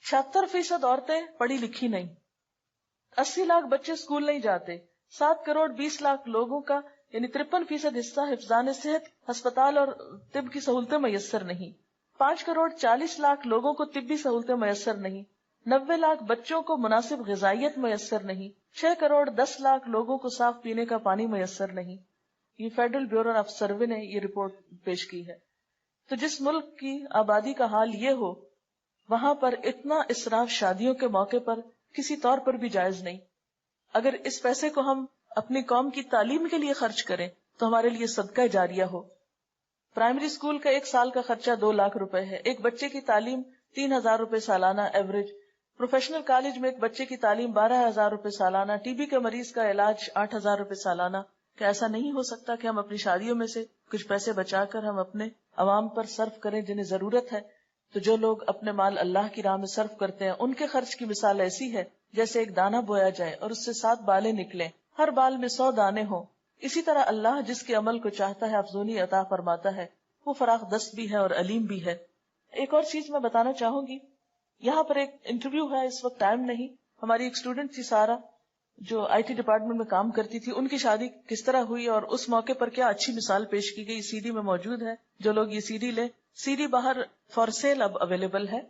76% عورتیں پڑھی لکھی نہیں. 80 لاکھ بچے اسکول نہیں جاتے. 7 کروڑ 20 لاکھ لوگوں کا یعنی 53% حصہ حفظان صحت، ہسپتال اور طب کی سہولتیں میسر نہیں. 5 کروڑ 40 لاکھ لوگوں کو طبی سہولتیں میسر نہیں. 90 لاکھ بچوں کو مناسب غذائیت میسر نہیں. 6 کروڑ 10 لاکھ لوگوں کو صاف پینے کا پانی میسر نہیں. یہ فیڈرل بیورو آف سروے نے یہ رپورٹ پیش کی ہے. تو جس ملک کی آبادی کا حال یہ ہو، وہاں پر اتنا اسراف شادیوں کے موقع پر کسی طور پر بھی جائز نہیں. اگر اس پیسے کو ہم اپنی قوم کی تعلیم کے لیے خرچ کریں تو ہمارے لیے صدقہ جاریہ ہو. پرائمری اسکول کا 1 سال کا خرچہ 2 لاکھ روپے ہے. ایک بچے کی تعلیم 3,000 روپے سالانہ ایوریج. پروفیشنل کالج میں ایک بچے کی تعلیم 12,000 روپے سالانہ. ٹی بی کے مریض کا علاج 8,000 روپے سالانہ. کہ ایسا نہیں ہو سکتا کہ ہم اپنی شادیوں میں سے کچھ پیسے بچا کر ہم اپنے عوام پر صرف کریں جنہیں ضرورت ہے؟ تو جو لوگ اپنے مال اللہ کی راہ میں صرف کرتے ہیں ان کے خرچ کی مثال ایسی ہے جیسے ایک دانہ بویا جائے اور اس سے 7 بالیں نکلیں، ہر بال میں 100 دانے ہوں. اسی طرح اللہ جس کے عمل کو چاہتا ہے افزونی عطا فرماتا ہے. وہ فراخ دست بھی ہے اور علیم بھی ہے. ایک اور چیز میں بتانا چاہوں گی، یہاں پر ایک انٹرویو ہے، اس وقت ٹائم نہیں. ہماری ایک اسٹوڈنٹ تھی سارا، جو IT ڈپارٹمنٹ میں کام کرتی تھی. ان کی شادی کس طرح ہوئی اور اس موقع پر کیا اچھی مثال پیش کی گئی. CD میں موجود ہے. جو لوگ یہ CD لیں، CD باہر فار سیل اب اویلیبل ہے،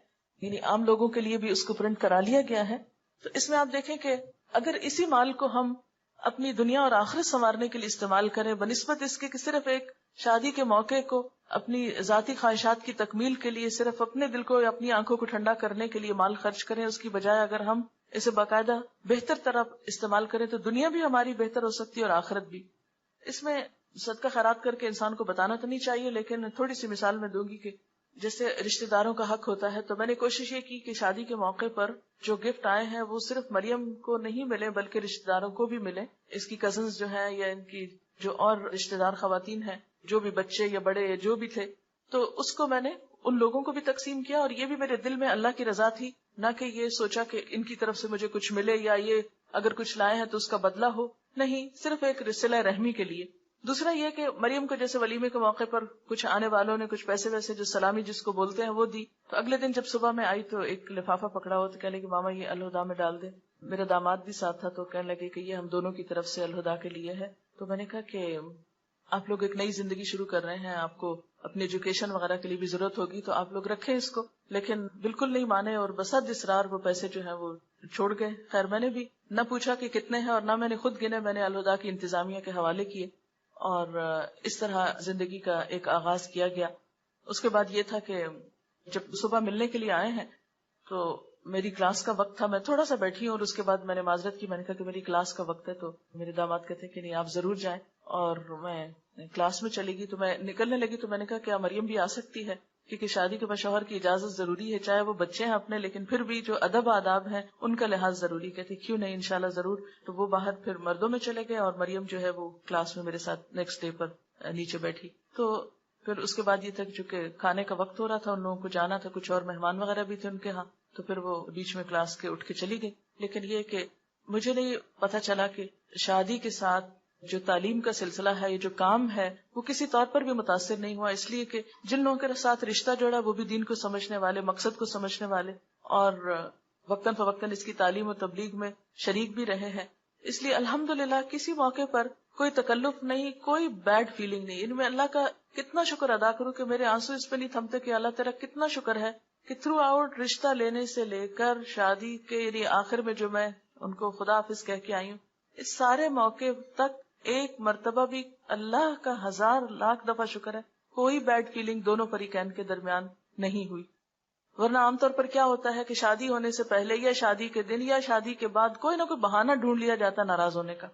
یعنی عام لوگوں کے لیے بھی اس کو پرنٹ کرا لیا گیا ہے. تو اس میں آپ دیکھیں کہ اگر اسی مال کو ہم اپنی دنیا اور آخرت سنوارنے کے لیے استعمال کریں بنسبت اس کے کہ صرف ایک شادی کے موقع کو اپنی ذاتی خواہشات کی تکمیل کے لیے صرف اپنے دل کو یا اپنی آنکھوں کو ٹھنڈا کرنے کے لیے مال خرچ کریں، اس کی بجائے اگر ہم اسے باقاعدہ بہتر طرح استعمال کریں تو دنیا بھی ہماری بہتر ہو سکتی ہے اور آخرت بھی. اس میں صدقہ خیرات کر کے انسان کو بتانا تو نہیں چاہیے، لیکن تھوڑی سی مثال میں دوں گی کہ جیسے رشتہ داروں کا حق ہوتا ہے، تو میں نے کوشش یہ کی کہ شادی کے موقع پر جو گفٹ آئے ہیں وہ صرف مریم کو نہیں ملے بلکہ رشتہ داروں کو بھی ملے. اس کی کزنز جو ہیں یا ان کی جو اور رشتہ دار خواتین ہیں، جو بھی بچے یا بڑے یا جو بھی تھے، تو اس کو میں نے ان لوگوں کو بھی تقسیم کیا. اور یہ بھی میرے دل میں اللہ کی رضا تھی، نہ کہ یہ سوچا کہ ان کی طرف سے مجھے کچھ ملے یا یہ اگر کچھ لائے ہیں تو اس کا بدلہ ہو، نہیں، صرف ایک صلہ رحمی کے لیے. دوسرا یہ کہ مریم کو جیسے ولیمے کے موقع پر کچھ آنے والوں نے کچھ پیسے ویسے جو سلامی جس کو بولتے ہیں وہ دی، تو اگلے دن جب صبح میں آئی تو ایک لفافہ پکڑا ہوا تو کہنے لگے ماما یہ الہدا میں ڈال دے. میرا داماد بھی ساتھ تھا تو کہنے لگے کہ یہ ہم دونوں کی طرف سے الہدا کے لیے ہے. تو میں نے کہا کہ آپ لوگ ایک نئی زندگی شروع کر رہے ہیں، آپ کو اپنی ایجوکیشن وغیرہ کے لیے بھی ضرورت ہوگی تو آپ لوگ رکھیں اس کو. لیکن بالکل نہیں مانے اور بسد اصرار وہ پیسے جو ہیں وہ چھوڑ گئے. خیر میں نے بھی نہ پوچھا کہ کتنے ہیں اور نہ میں نے خود گنے، میں نے الہدا کی انتظامیہ کے حوالے کیے اور اس طرح زندگی کا ایک آغاز کیا گیا. اس کے بعد یہ تھا کہ جب صبح ملنے کے لیے آئے ہیں تو میری کلاس کا وقت تھا، میں تھوڑا سا بیٹھی ہوں اور اس کے بعد میں نے معذرت کی، میں نے کہا کہ میری کلاس کا وقت ہے. تو میرے داماد کہتے کہ نہیں آپ ضرور جائیں، اور میں کلاس میں چلی گئی. تو میں نکلنے لگی تو میں نے کہا کیا مریم بھی آ سکتی ہے، کیونکہ شادی کے بعد شوہر کی اجازت ضروری ہے، چاہے وہ بچے ہیں اپنے لیکن پھر بھی جو ادب آداب ہیں ان کا لحاظ ضروری. کہتی کیوں نہیں انشاءاللہ ضرور. تو وہ باہر پھر مردوں میں چلے گئے اور مریم جو ہے وہ کلاس میں میرے ساتھ نیکسٹ ڈے پر نیچے بیٹھی. تو پھر اس کے بعد یہ تھا کہ چونکہ کھانے کا وقت ہو رہا تھا، ان لوگوں کو جانا تھا، کچھ اور مہمان وغیرہ بھی تھے ان کے ہاں، تو پھر وہ بیچ میں کلاس کے اٹھ کے چلی گئی. لیکن یہ کہ مجھے نہیں پتا چلا کہ شادی کے ساتھ جو تعلیم کا سلسلہ ہے، یہ جو کام ہے، وہ کسی طور پر بھی متاثر نہیں ہوا، اس لیے کہ جن لوگوں کے ساتھ رشتہ جوڑا وہ بھی دین کو سمجھنے والے، مقصد کو سمجھنے والے اور وقتاً فوقتاً اس کی تعلیم و تبلیغ میں شریک بھی رہے ہیں. اس لیے الحمدللہ کسی موقع پر کوئی تکلف نہیں، کوئی بیڈ فیلنگ نہیں. ان میں اللہ کا کتنا شکر ادا کروں کہ میرے آنسو اس پہ نہیں تھمتے کہ اللہ تیرا کتنا شکر ہے کہ تھرو آؤٹ رشتہ لینے سے لے کر شادی کے یعنی آخر میں جو میں ان کو خدا حافظ کہہ کے آئی ہوں، اس سارے موقع تک ایک مرتبہ بھی اللہ کا 1000 لاکھ دفعہ شکر ہے کوئی بیڈ فیلنگ دونوں فریقین کے درمیان نہیں ہوئی. ورنہ عام طور پر کیا ہوتا ہے کہ شادی ہونے سے پہلے یا شادی کے دن یا شادی کے بعد کوئی نہ کوئی بہانہ ڈھونڈ لیا جاتا ناراض ہونے کا،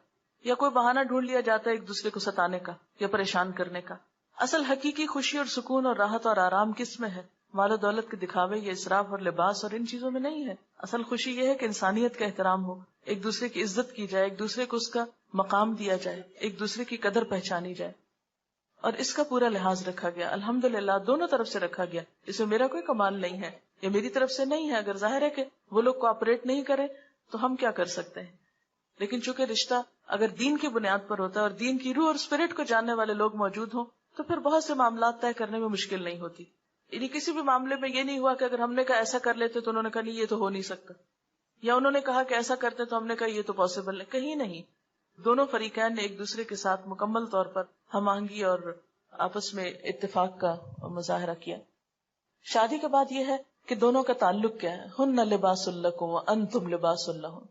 یا کوئی بہانہ ڈھونڈ لیا جاتا ہے ایک دوسرے کو ستانے کا یا پریشان کرنے کا. اصل حقیقی خوشی اور سکون اور راحت اور آرام کس میں ہے؟ مال و دولت کے دکھاوے یا اسراف اور لباس اور ان چیزوں میں نہیں ہے. اصل خوشی یہ ہے کہ انسانیت کا احترام ہو، ایک دوسرے کی عزت کی جائے، ایک دوسرے کو اس کا مقام دیا جائے، ایک دوسرے کی قدر پہچانی جائے. اور اس کا پورا لحاظ رکھا گیا الحمدللہ، دونوں طرف سے رکھا گیا. اس میں میرا کوئی کمال نہیں ہے، یہ میری طرف سے نہیں ہے. اگر ظاہر ہے کہ وہ لوگ کوآپریٹ نہیں کرے تو ہم کیا کر سکتے ہیں. لیکن چونکہ رشتہ اگر دین کی بنیاد پر ہوتا ہے اور دین کی روح اور اسپرٹ کو جاننے والے لوگ موجود ہوں تو پھر بہت سے معاملات طے کرنے میں مشکل نہیں ہوتی. یعنی کسی بھی معاملے میں یہ نہیں ہوا کہ اگر ہم نے کہا ایسا کر لیتے تو انہوں نے کہا نہیں یہ تو ہو نہیں سکتا، یا انہوں نے کہا کہ ایسا کرتے تو ہم نے کہا یہ تو پاسبل نہیں. کہیں نہیں، دونوں فریقین نے ایک دوسرے کے ساتھ مکمل طور پر ہم آہنگی اور آپس میں اتفاق کا مظاہرہ کیا. شادی کے بعد یہ ہے کہ دونوں کا تعلق کیا ہے. ہن لباس لکم وانتم لباس لہن،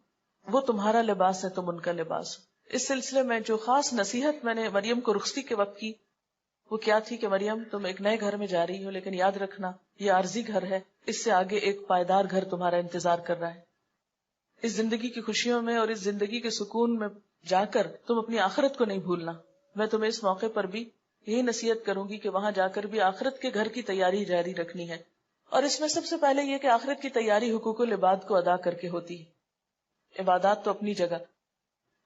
وہ تمہارا لباس ہے تم ان کا لباس. اس سلسلے میں جو خاص نصیحت میں نے مریم کو رخصتی کے وقت کی وہ کیا تھی کہ مریم تم ایک نئے گھر میں جا رہی ہو، لیکن یاد رکھنا یہ عارضی گھر ہے، اس سے آگے ایک پائیدار گھر تمہارا انتظار کر رہا ہے. اس زندگی کی خوشیوں میں اور اس زندگی کے سکون میں جا کر تم اپنی آخرت کو نہیں بھولنا. میں تمہیں اس موقع پر بھی یہی نصیحت کروں گی کہ وہاں جا کر بھی آخرت کے گھر کی تیاری جاری رکھنی ہے. اور اس میں سب سے پہلے یہ کہ آخرت کی تیاری حقوق العباد کو ادا کر کے ہوتی ہے. عبادات تو اپنی جگہ.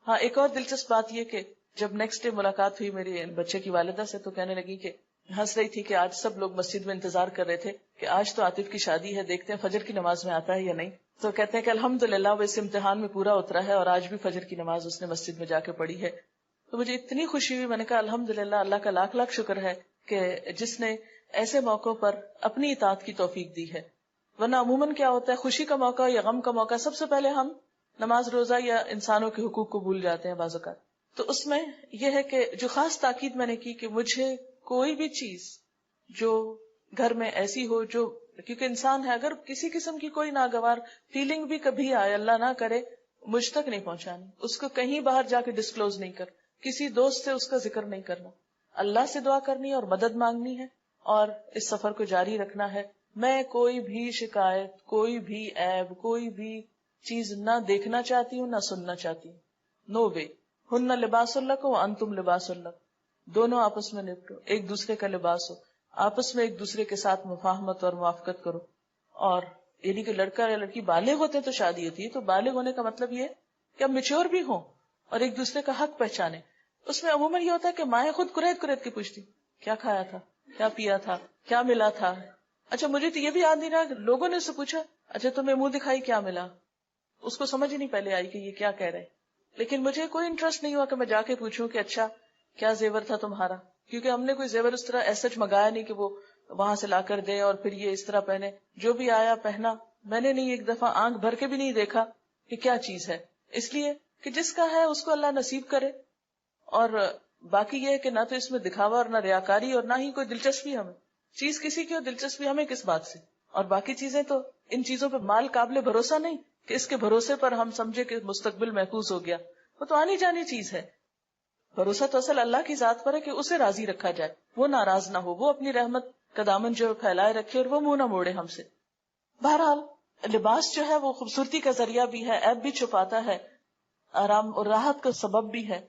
ہاں ایک اور دلچسپ بات یہ کہ جب نیکسٹ ڈے ملاقات ہوئی میرے بچے کی والدہ سے تو کہنے لگی کہ ہنس رہی تھی کہ آج سب لوگ مسجد میں انتظار کر رہے تھے کہ آج تو عاطف کی شادی ہے، دیکھتے ہیں فجر کی نماز میں آتا ہے یا نہیں. تو کہتے ہیں کہ الحمدللہ وہ اس امتحان میں پورا اترا ہے اور آج بھی فجر کی نماز اس نے مسجد میں جا کے پڑھی ہے. تو مجھے اتنی خوشی ہوئی، میں نے کہا الحمدللہ اللہ کا لاکھ لاکھ شکر ہے کہ جس نے ایسے موقعوں پر اپنی اطاعت کی توفیق دی ہے. ورنہ عموماً کیا ہوتا ہے خوشی کا موقع یا غم کا موقع سب سے پہلے ہم نماز روزہ یا انسانوں کے حقوق کو بھول جاتے ہیں بعض اوقات. تو اس میں یہ ہے کہ جو خاص تاکید میں نے کی کہ مجھے کوئی بھی چیز جو گھر میں ایسی ہو جو، کیونکہ انسان ہے، اگر کسی قسم کی کوئی ناگوار فیلنگ بھی کبھی آئے اللہ نہ کرے مجھ تک نہیں پہنچانی، اس کو کہیں باہر جا کے ڈسکلوز نہیں کر، کسی دوست سے اس کا ذکر نہیں کرنا. اللہ سے دعا کرنی ہے اور مدد مانگنی ہے اور اس سفر کو جاری رکھنا ہے. میں کوئی بھی شکایت، کوئی بھی عیب، کوئی بھی چیز نہ دیکھنا چاہتی ہوں، نہ سننا چاہتی ہوں. نو وے. ہن لباس لکم وانتم لباس لکم. دونوں آپس میں نپٹو، ایک دوسرے کا لباس ہو، آپس میں ایک دوسرے کے ساتھ مفاہمت اور موافقت کرو. اور یعنی کہ لڑکا یا لڑکی بالغ ہوتے ہیں تو شادی ہوتی ہے، تو بالغ ہونے کا مطلب یہ کہ اب میچور بھی ہوں اور ایک دوسرے کا حق پہچانے. اس میں عموماً یہ ہوتا ہے کہ مائیں خود قریت قریت کے پوچھتی کیا کھایا تھا، کیا پیا تھا، کیا ملا تھا. اچھا مجھے تو یہ بھی یاد نہیں رہا، لوگوں نے اس سے پوچھا اچھا تمہیں منہ دکھائی کیا ملا، اس کو سمجھ ہی نہیں پہلے آئی کہ یہ کیا کہہ رہے. لیکن مجھے کوئی انٹرسٹ نہیں ہوا کہ میں جا کے پوچھوں کہ اچھا کیا زیور تھا تمہارا، کیونکہ ہم نے کوئی زیور اس طرح ایسا منگایا نہیں کہ وہ وہاں سے لا کر دے اور پھر یہ اس طرح پہنے. جو بھی آیا پہنا. میں نے نہیں ایک دفعہ آنکھ بھر کے بھی نہیں دیکھا کہ کیا چیز ہے، اس لیے کہ جس کا ہے اس کو اللہ نصیب کرے. اور باقی یہ ہے کہ نہ تو اس میں دکھاوا اور نہ ریاکاری اور نہ ہی کوئی دلچسپی. ہمیں چیز کسی کی ہو دلچسپی ہمیں کس بات سے. اور باقی چیزیں تو ان چیزوں پہ مال قابل بھروسہ نہیں کہ اس کے بھروسے پر ہم سمجھے کہ مستقبل محفوظ ہو گیا. وہ تو آنی جانی چیز ہے. بھروسہ تو اصل اللہ کی ذات پر ہے کہ اسے راضی رکھا جائے، وہ ناراض نہ ہو، وہ اپنی رحمت کا دامن جو پھیلائے رکھے اور وہ منہ نہ موڑے ہم سے. بہرحال لباس جو ہے وہ خوبصورتی کا ذریعہ بھی ہے، عیب بھی چھپاتا ہے، آرام اور راحت کا سبب بھی ہے.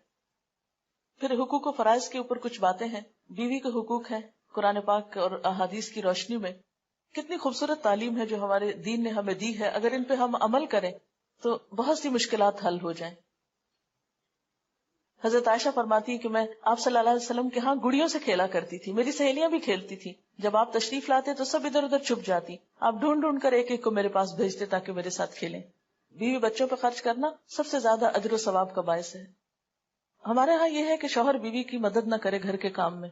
پھر حقوق و فرائض کے اوپر کچھ باتیں ہیں. بیوی کے حقوق ہیں قرآن پاک اور احادیث کی روشنی میں. کتنی خوبصورت تعلیم ہے جو ہمارے دین نے ہمیں دی ہے. اگر ان پہ ہم عمل کریں تو بہت سی مشکلات حل ہو جائیں. حضرت عائشہ فرماتی ہے کہ میں آپ صلی اللہ علیہ وسلم کے ہاں گڑیوں سے کھیلا کرتی تھی، میری سہیلیاں بھی کھیلتی تھی. جب آپ تشریف لاتے تو سب ادھر ادھر چھپ جاتی، آپ ڈھونڈ ڈھونڈ کر ایک ایک کو میرے پاس بھیجتے تاکہ میرے ساتھ کھیلیں. بیوی بچوں پہ خرچ کرنا سب سے زیادہ اجر و ثواب کا باعث ہے. ہمارے ہاں یہ ہے کہ شوہر بیوی کی مدد نہ کرے گھر کے کام میں.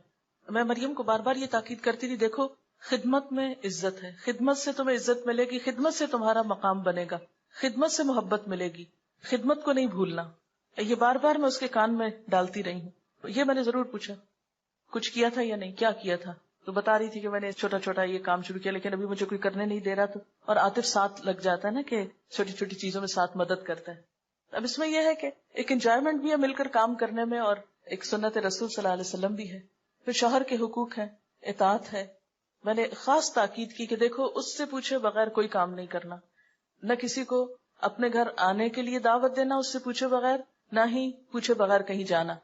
میں مریم کو بار بار یہ تاکید کرتی تھی، دیکھو خدمت میں عزت ہے، خدمت سے تمہیں عزت ملے گی، خدمت سے تمہارا مقام بنے گا، خدمت سے محبت ملے گی، خدمت کو نہیں بھولنا. یہ بار بار میں اس کے کان میں ڈالتی رہی ہوں. یہ میں نے ضرور پوچھا کچھ کیا تھا یا نہیں، کیا کیا تھا، تو بتا رہی تھی کہ میں نے چھوٹا چھوٹا یہ کام شروع کیا لیکن ابھی مجھے کوئی کرنے نہیں دے رہا. تو اور عاطف ساتھ لگ جاتا ہے نا کہ چھوٹی چھوٹی چیزوں میں ساتھ مدد کرتا ہے. اب اس میں یہ ہے کہ ایک انجوائمنٹ بھی ہے مل کر کام کرنے میں، اور ایک سنت رسول صلی اللہ علیہ وسلم بھی ہے. پھر شوہر کے حقوق ہیں، اطاعت ہے. میں نے خاص تاکید کی کہ دیکھو اس سے پوچھے بغیر کوئی کام نہیں کرنا، نہ کسی کو اپنے گھر آنے کے لیے دعوت دینا اس سے پوچھے بغیر، نہ ہی پوچھے بغیر کہیں جانا.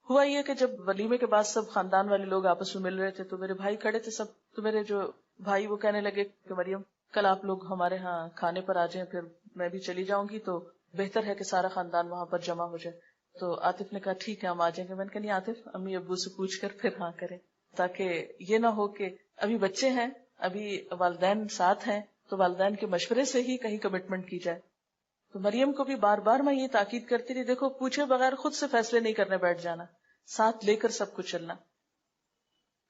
ہوا یہ کہ جب ولیمے کے بعد سب خاندان والے لوگ آپس میں مل رہے تھے تو میرے بھائی کھڑے تھے سب، تو میرے جو بھائی وہ کہنے لگے کہ مریم کل آپ لوگ ہمارے ہاں کھانے پر آ جائیں، پھر میں بھی چلی جاؤں گی تو بہتر ہے کہ سارا خاندان وہاں پر جمع ہو جائے. تو عاطف نے کہا ٹھیک ہے ہم آ جائیں گے. میں نے کہا نہیں عاطف امی ابو سے پوچھ کر پھر ہاں کریں، تاکہ یہ نہ ہو کہ ابھی بچے ہیں، ابھی والدین ساتھ ہیں تو والدین کے مشورے سے ہی کہیں کمٹمنٹ کی جائے. تو مریم کو بھی بار بار میں یہ تاکید کرتی رہی، دیکھو پوچھے بغیر خود سے فیصلے نہیں کرنے بیٹھ جانا، ساتھ لے کر سب کچھ چلنا.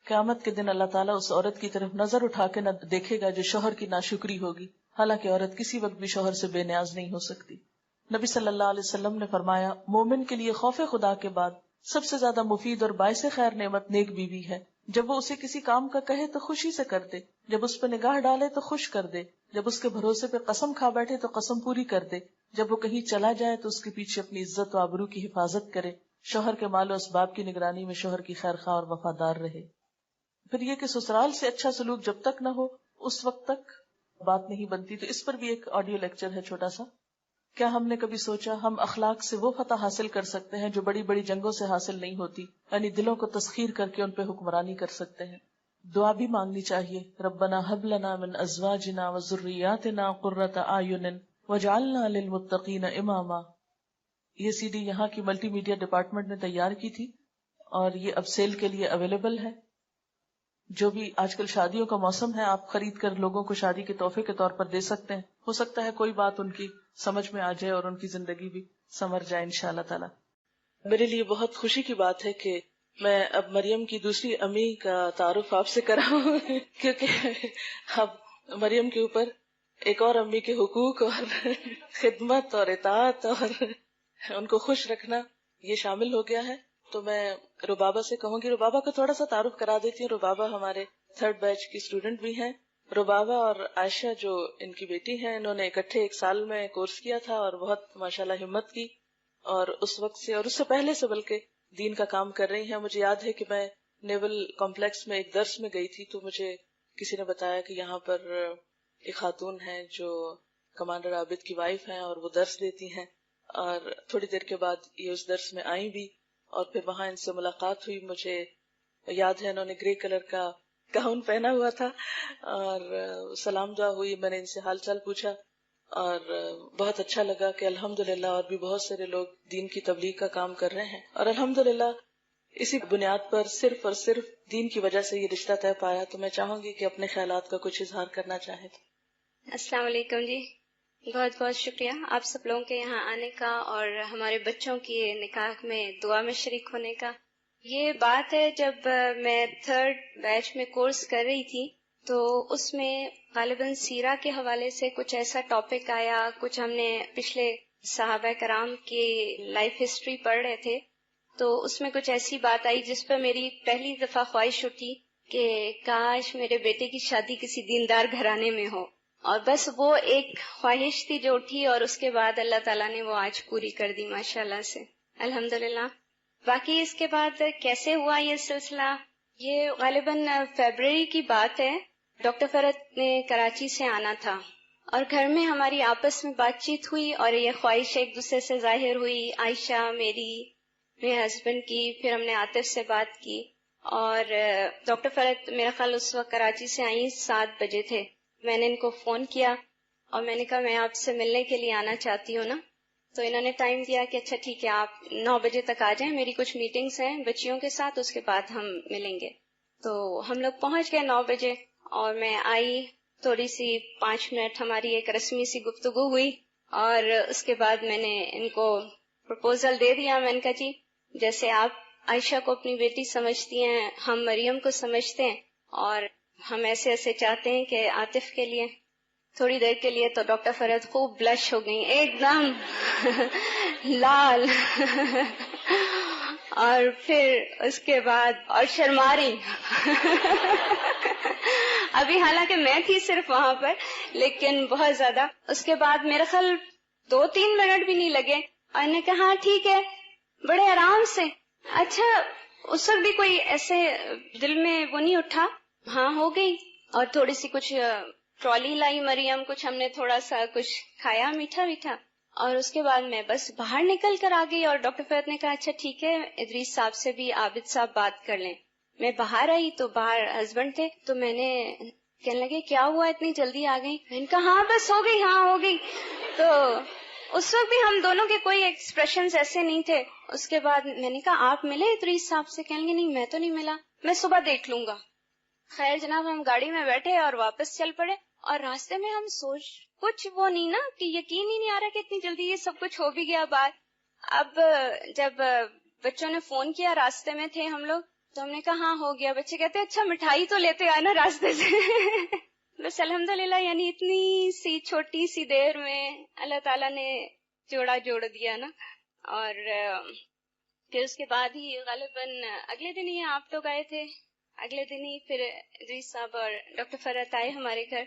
قیامت کے دن اللہ تعالیٰ اس عورت کی طرف نظر اٹھا کے نہ دیکھے گا جو شوہر کی ناشکری ہوگی، حالانکہ عورت کسی وقت بھی شوہر سے بے نیاز نہیں ہو سکتی. نبی صلی اللہ علیہ وسلم نے فرمایا مومن کے لیے خوف خدا کے بعد سب سے زیادہ مفید اور باعث خیر نعمت نیک بیوی ہے. جب وہ اسے کسی کام کا کہے تو خوشی سے کر دے، جب اس پہ نگاہ ڈالے تو خوش کر دے، جب اس کے بھروسے پہ قسم کھا بیٹھے تو قسم پوری کر دے، جب وہ کہیں چلا جائے تو اس کے پیچھے اپنی عزت و آبرو کی حفاظت کرے، شوہر کے مال و اسباب کی نگرانی میں شوہر کی خیر خواہ اور وفادار رہے. پھر یہ کہ سسرال سے اچھا سلوک جب تک نہ ہو اس وقت تک بات نہیں بنتی. تو اس پر بھی ایک آڈیو لیکچر ہے چھوٹا سا. کیا ہم نے کبھی سوچا ہم اخلاق سے وہ فتح حاصل کر سکتے ہیں جو بڑی بڑی جنگوں سے حاصل نہیں ہوتی، یعنی دلوں کو تسخیر کر کے ان پہ حکمرانی کر سکتے ہیں. دعا بھی مانگنی چاہیے، ربنا ہب لنا من ازواجنا وذریاتنا قرۃ اعین واجعلنا للمتقین اماما. یہ سی ڈی یہاں کی ملٹی میڈیا ڈپارٹمنٹ نے تیار کی تھی اور یہ اب سیل کے لیے اویلیبل ہے. جو بھی آج کل شادیوں کا موسم ہے آپ خرید کر لوگوں کو شادی کے تحفے کے طور پر دے سکتے ہیں. ہو سکتا ہے کوئی بات ان کی سمجھ میں آ جائے اور ان کی زندگی بھی سنور جائے انشاءاللہ تعالی. میرے لیے بہت خوشی کی بات ہے کہ میں اب مریم کی دوسری امی کا تعارف آپ سے کراؤں کیونکہ اب مریم کے اوپر ایک اور امی کے حقوق اور خدمت اور اطاعت اور ان کو خوش رکھنا یہ شامل ہو گیا ہے. تو میں ربابہ سے کہوں گی، ربابہ کو تھوڑا سا تعارف کرا دیتی ہوں. ربابہ ہمارے 3rd بیچ کی اسٹوڈنٹ بھی ہیں. ربابہ اور عائشہ جو ان کی بیٹی ہیں، انہوں نے اکٹھے 1 سال میں کورس کیا تھا اور بہت ماشاءاللہ ہمت کی، اور اس وقت سے اور اس سے پہلے سے بلکہ دین کا کام کر رہی ہیں. مجھے یاد ہے کہ میں نیول کمپلیکس میں ایک درس میں گئی تھی تو مجھے کسی نے بتایا کہ یہاں پر ایک خاتون ہے جو کمانڈر عابد کی وائف ہیں اور وہ درس دیتی ہیں، اور تھوڑی دیر کے بعد یہ اس درس میں آئیں بھی اور پھر وہاں ان سے ملاقات ہوئی. مجھے یاد ہے انہوں نے گرے کلر کا گاؤن پہنا ہوا تھا اور سلام دعا ہوئی. میں نے ان سے حال چال پوچھا اور بہت اچھا لگا کہ الحمدللہ اور بھی بہت سارے لوگ دین کی تبلیغ کا کام کر رہے ہیں، اور الحمدللہ اسی بنیاد پر صرف اور صرف دین کی وجہ سے یہ رشتہ طے پایا. تو میں چاہوں گی کہ اپنے خیالات کا کچھ اظہار کرنا چاہیں. السلام علیکم جی، بہت بہت شکریہ آپ سب لوگوں کے یہاں آنے کا اور ہمارے بچوں کی نکاح میں دعا میں شریک ہونے کا. یہ بات ہے جب میں 3rd بیچ میں کورس کر رہی تھی تو اس میں غالباً سیرہ کے حوالے سے کچھ ایسا ٹاپک آیا، کچھ ہم نے پچھلے صحابہ کرام کی لائف ہسٹری پڑھ رہے تھے تو اس میں کچھ ایسی بات آئی جس پہ میری پہلی دفعہ خواہش اٹھی کہ کاش میرے بیٹے کی شادی کسی دیندار گھرانے میں ہو، اور بس وہ ایک خواہش تھی جو اٹھی اور اس کے بعد اللہ تعالیٰ نے وہ آج پوری کر دی ماشاءاللہ سے، الحمدللہ. باقی اس کے بعد کیسے ہوا یہ سلسلہ، یہ غالباً فیبرری کی بات ہے. ڈاکٹر فرحت نے کراچی سے آنا تھا اور گھر میں ہماری آپس میں بات چیت ہوئی اور یہ خواہش ایک دوسرے سے ظاہر ہوئی، عائشہ میری، میرے ہسبینڈ کی، پھر ہم نے عاطف سے بات کی. اور ڈاکٹر فرحت میرا خیال اس وقت کراچی سے آئی 7 بجے تھے. میں نے ان کو فون کیا اور میں نے کہا میں آپ سے ملنے کے لیے آنا چاہتی ہوں نا، تو انہوں نے ٹائم دیا کہ اچھا ٹھیک ہے آپ 9 بجے تک آ جائیں، میری کچھ میٹنگز ہیں بچیوں کے ساتھ، اس کے بعد ہم ملیں گے. تو ہم لوگ پہنچ گئے 9 بجے اور میں آئی، تھوڑی سی 5 منٹ ہماری ایک رسمی سی گفتگو ہوئی اور اس کے بعد میں نے ان کو پرپوزل دے دیا. میں نے کہا جی جیسے آپ عائشہ کو اپنی بیٹی سمجھتی ہیں ہم مریم کو سمجھتے ہیں اور ہم ایسے ایسے چاہتے ہیں کہ عاطف کے لیے. تھوڑی دیر کے لیے تو ڈاکٹر فرحت خوب بلش ہو گئی، ایک دم لال اور پھر اس کے بعد اور شرما رہی ابھی حالانکہ میں تھی صرف وہاں پر لیکن بہت زیادہ. اس کے بعد میرا خیال 2-3 منٹ بھی نہیں لگے اور نے کہا ہاں ٹھیک ہے، بڑے آرام سے. اچھا اس وقت بھی کوئی ایسے دل میں وہ نہیں اٹھا، ہاں ہو گئی. اور تھوڑی سی کچھ ٹرالی لائی مریم، کچھ ہم نے تھوڑا سا کچھ کھایا میٹھا میٹھا اور اس کے بعد میں بس باہر نکل کر آ گئی. اور ڈاکٹر فرحت نے کہا اچھا ٹھیک ہے ادریس صاحب سے بھی عابد صاحب بات کر لیں. میں باہر آئی تو باہر ہسبینڈ تھے تو میں نے کہنے لگے کیا ہوا اتنی جلدی آ گئی؟ میں نے کہا ہاں بس ہو گئی، ہاں ہو گئی. تو اس وقت بھی ہم دونوں کے کوئی ایکسپریشنز ایسے نہیں تھے. اس کے بعد میں نے کہا آپ ملے ادریس صاحب سے؟ کہنے لگے نہیں میں تو نہیں ملا، میں صبح دیکھ لوں گا. خیر جناب ہم گاڑی میں بیٹھے اور واپس چل پڑے اور راستے میں ہم سوچ کچھ وہ نہیں نا کہ یقین ہی نہیں آ رہا کہ اتنی جلدی یہ سب کچھ ہو بھی گیا بات. اب جب بچوں نے فون کیا راستے میں تھے ہم لوگ تو ہم نے کہا ہاں ہو گیا. بچے کہتے اچھا مٹھائی تو لیتے آئے نا راستے سے بس الحمدللہ یعنی اتنی سی چھوٹی سی دیر میں اللہ تعالیٰ نے جوڑا جوڑ دیا نا. اور پھر اس کے بعد ہی غالباً اگلے دن ہی آپ لوگ آئے تھے، اگلے دن ہی پھر ادریس صاحب اور ڈاکٹر فرحت آئے ہمارے گھر.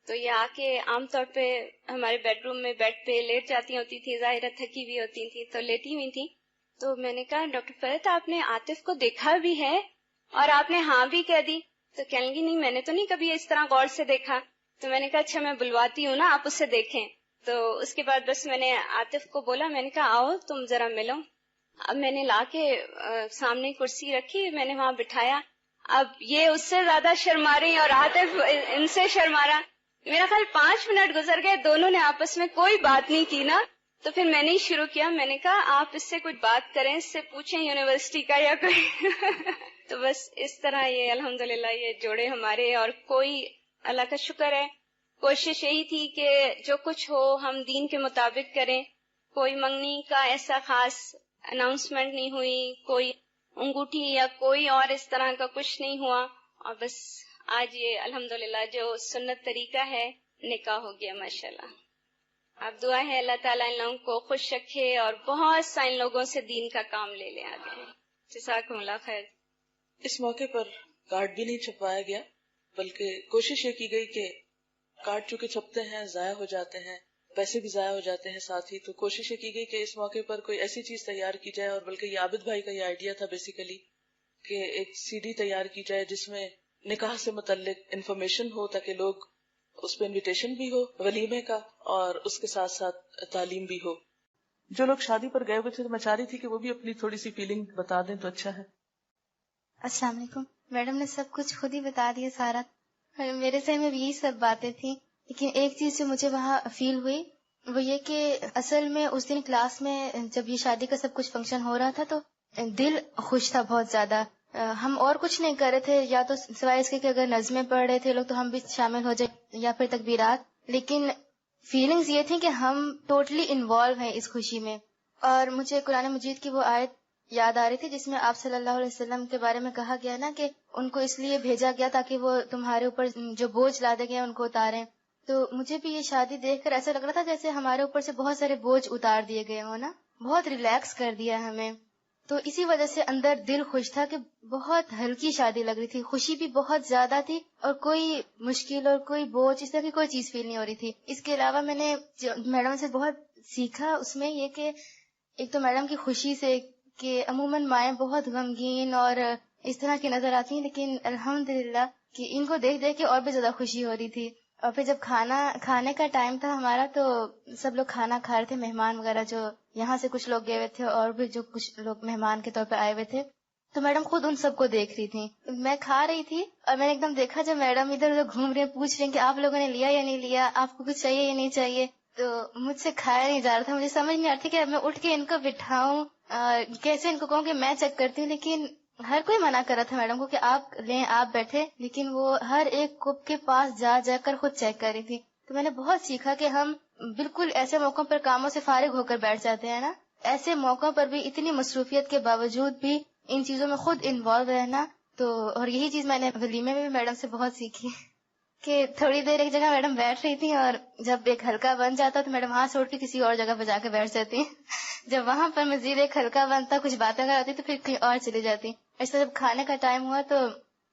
تو یہ آ کے عام طور پہ ہمارے بیڈ روم میں بیڈ پہ لیٹ جاتی ہوتی تھی، ظاہرہ تھکی بھی ہوتی تھی تو لیٹی ہوئی تھی. تو میں نے کہا ڈاکٹر فرحت آپ نے عاطف کو دیکھا بھی ہے اور آپ نے ہاں بھی کہہ دی؟ تو کہنے لگی نہیں میں نے تو نہیں کبھی اس طرح غور سے دیکھا. تو میں نے کہا اچھا میں بلواتی ہوں نا آپ اسے دیکھیں. تو اس کے بعد بس میں نے عاطف کو بولا، میں نے کہا آؤ تم ذرا ملو. اب میں نے لا کے سامنے کرسی رکھی، میں نے وہاں بٹھایا. اب یہ اس سے زیادہ شرما رہی اور عاطف ان سے شرما رہا. میرا خیال 5 منٹ گزر گئے، دونوں نے آپس میں کوئی بات نہیں کی نا. تو پھر میں نے ہی شروع کیا، میں نے کہا آپ اس سے کچھ بات کریں، اس سے پوچھیں یونیورسٹی کا یا کوئی تو بس اس طرح یہ الحمدللہ یہ جوڑے ہمارے. اور کوئی اللہ کا شکر ہے کوشش یہی تھی کہ جو کچھ ہو ہم دین کے مطابق کریں. کوئی منگنی کا ایسا خاص اناؤنسمنٹ نہیں ہوئی، کوئی انگوٹھی یا کوئی اور اس طرح کا کچھ نہیں ہوا. اور بس آج یہ الحمدللہ جو سنت طریقہ ہے نکاح ہو گیا ماشاءاللہ. اب دعا ہے اللہ تعالیٰ ان لوگوں کو خوش رکھے اور بہت سا ان لوگوں سے دین کا کام لے لے آگے. جزاکم اللہ خیر. اس موقع پر کارڈ بھی نہیں چھپوایا گیا بلکہ کوشش یہ کی گئی کہ کارڈ چونکہ چھپتے ہیں ضائع ہو جاتے ہیں، پیسے بھی ضائع ہو جاتے ہیں ساتھ ہی، تو کوشش یہ کی گئی کہ اس موقع پر کوئی ایسی چیز تیار کی جائے. اور بلکہ یہ عابد بھائی کا یہ آئیڈیا تھا بیسیکلی کہ ایک سی ڈی تیار کی جائے جس میں نکاح سے متعلق انفارمیشن ہو تاکہ لوگ اس پہ انویٹیشن بھی ہو ولیمے کا اور اس کے ساتھ ساتھ تعلیم بھی ہو. جو لوگ شادی پر گئے ہوئے تھے تو میں چاہ رہی تھی کہ وہ بھی اپنی تھوڑی سی فیلنگ بتا دیں تو اچھا ہے. السلام علیکم. میڈم نے سب کچھ خود ہی بتا دیا سارا. میرے ذہن میں بھی یہی سب باتیں تھیں، لیکن ایک چیز جو مجھے وہاں فیل ہوئی وہ یہ کہ اصل میں اس دن کلاس میں جب یہ شادی کا سب کچھ فنکشن ہو رہا تھا تو دل خوش تھا بہت زیادہ. ہم اور کچھ نہیں کر رہے تھے یا تو سوائے اس کے کہ اگر نظمیں پڑھ رہے تھے لوگ تو ہم بھی شامل ہو جائے یا پھر تکبیرات، لیکن فیلنگز یہ تھیں کہ ہم ٹوٹلی انوالو ہیں اس خوشی میں. اور مجھے قرآن مجید کی وہ آیت یاد آ رہی تھی جس میں آپ صلی اللہ علیہ وسلم کے بارے میں کہا گیا نا کہ ان کو اس لیے بھیجا گیا تاکہ وہ تمہارے اوپر جو بوجھ لادے گئے ان کو اتاریں. تو مجھے بھی یہ شادی دیکھ کر ایسا لگ رہا تھا جیسے ہمارے اوپر سے بہت سارے بوجھ اتار دیے گئے ہوں نا، بہت ریلیکس کر دیا ہمیں. تو اسی وجہ سے اندر دل خوش تھا کہ بہت ہلکی شادی لگ رہی تھی، خوشی بھی بہت زیادہ تھی اور کوئی مشکل اور کوئی بوجھ اس طرح کی کوئی چیز فیل نہیں ہو رہی تھی. اس کے علاوہ میں نے میڈم سے بہت سیکھا اس میں یہ کہ ایک تو میڈم کی خوشی سے کہ عموماً مائیں بہت غمگین اور اس طرح کی نظر آتی ہیں، لیکن الحمدللہ کہ ان کو دیکھ دیکھ کے اور بھی زیادہ خوشی ہو رہی تھی. اور پھر جب کھانے کا ٹائم تھا ہمارا تو سب لوگ کھانا کھا رہے تھے، مہمان وغیرہ جو یہاں سے کچھ لوگ گئے ہوئے تھے اور بھی جو کچھ لوگ مہمان کے طور پہ آئے ہوئے تھے. تو میڈم خود ان سب کو دیکھ رہی تھی. میں کھا رہی تھی اور میں نے ایک دم دیکھا جب میڈم ادھر ادھر گھوم رہے ہیں، پوچھ رہے ہیں کہ آپ لوگوں نے لیا یا نہیں لیا، آپ کو کچھ چاہیے یا نہیں چاہیے. تو مجھ سے کھایا نہیں جا رہا تھا، مجھے سمجھ نہیں آ رہی تھی کہ میں اٹھ کے ان کو بٹھاؤں، کیسے ان کو کہوں کہ میں چیک کرتی ہوں. لیکن ہر کوئی منع کر رہا تھا میڈم کو کہ آپ لیں آپ بیٹھے، لیکن وہ ہر ایک کپ کے پاس جا جا کر خود چیک کر رہی تھی. تو میں نے بہت سیکھا کہ ہم بالکل ایسے موقعوں پر کاموں سے فارغ ہو کر بیٹھ جاتے ہیں نا، ایسے موقعوں پر بھی اتنی مصروفیت کے باوجود بھی ان چیزوں میں خود انوالو رہنا. تو اور یہی چیز میں نے ولیمے میں بھی میڈم سے بہت سیکھی کہ تھوڑی دیر ایک جگہ میڈم بیٹھ رہی تھی اور جب ایک ہلکا بن جاتا تو میڈم وہاں سے اٹھ کے کسی اور جگہ پہ جا کے بیٹھ جاتی. جب وہاں پر مزید ایک ہلکا بنتا کچھ باتیں کرتی تو پھر کہیں اور چلی جاتی. ایسے جب کھانے کا ٹائم ہوا تو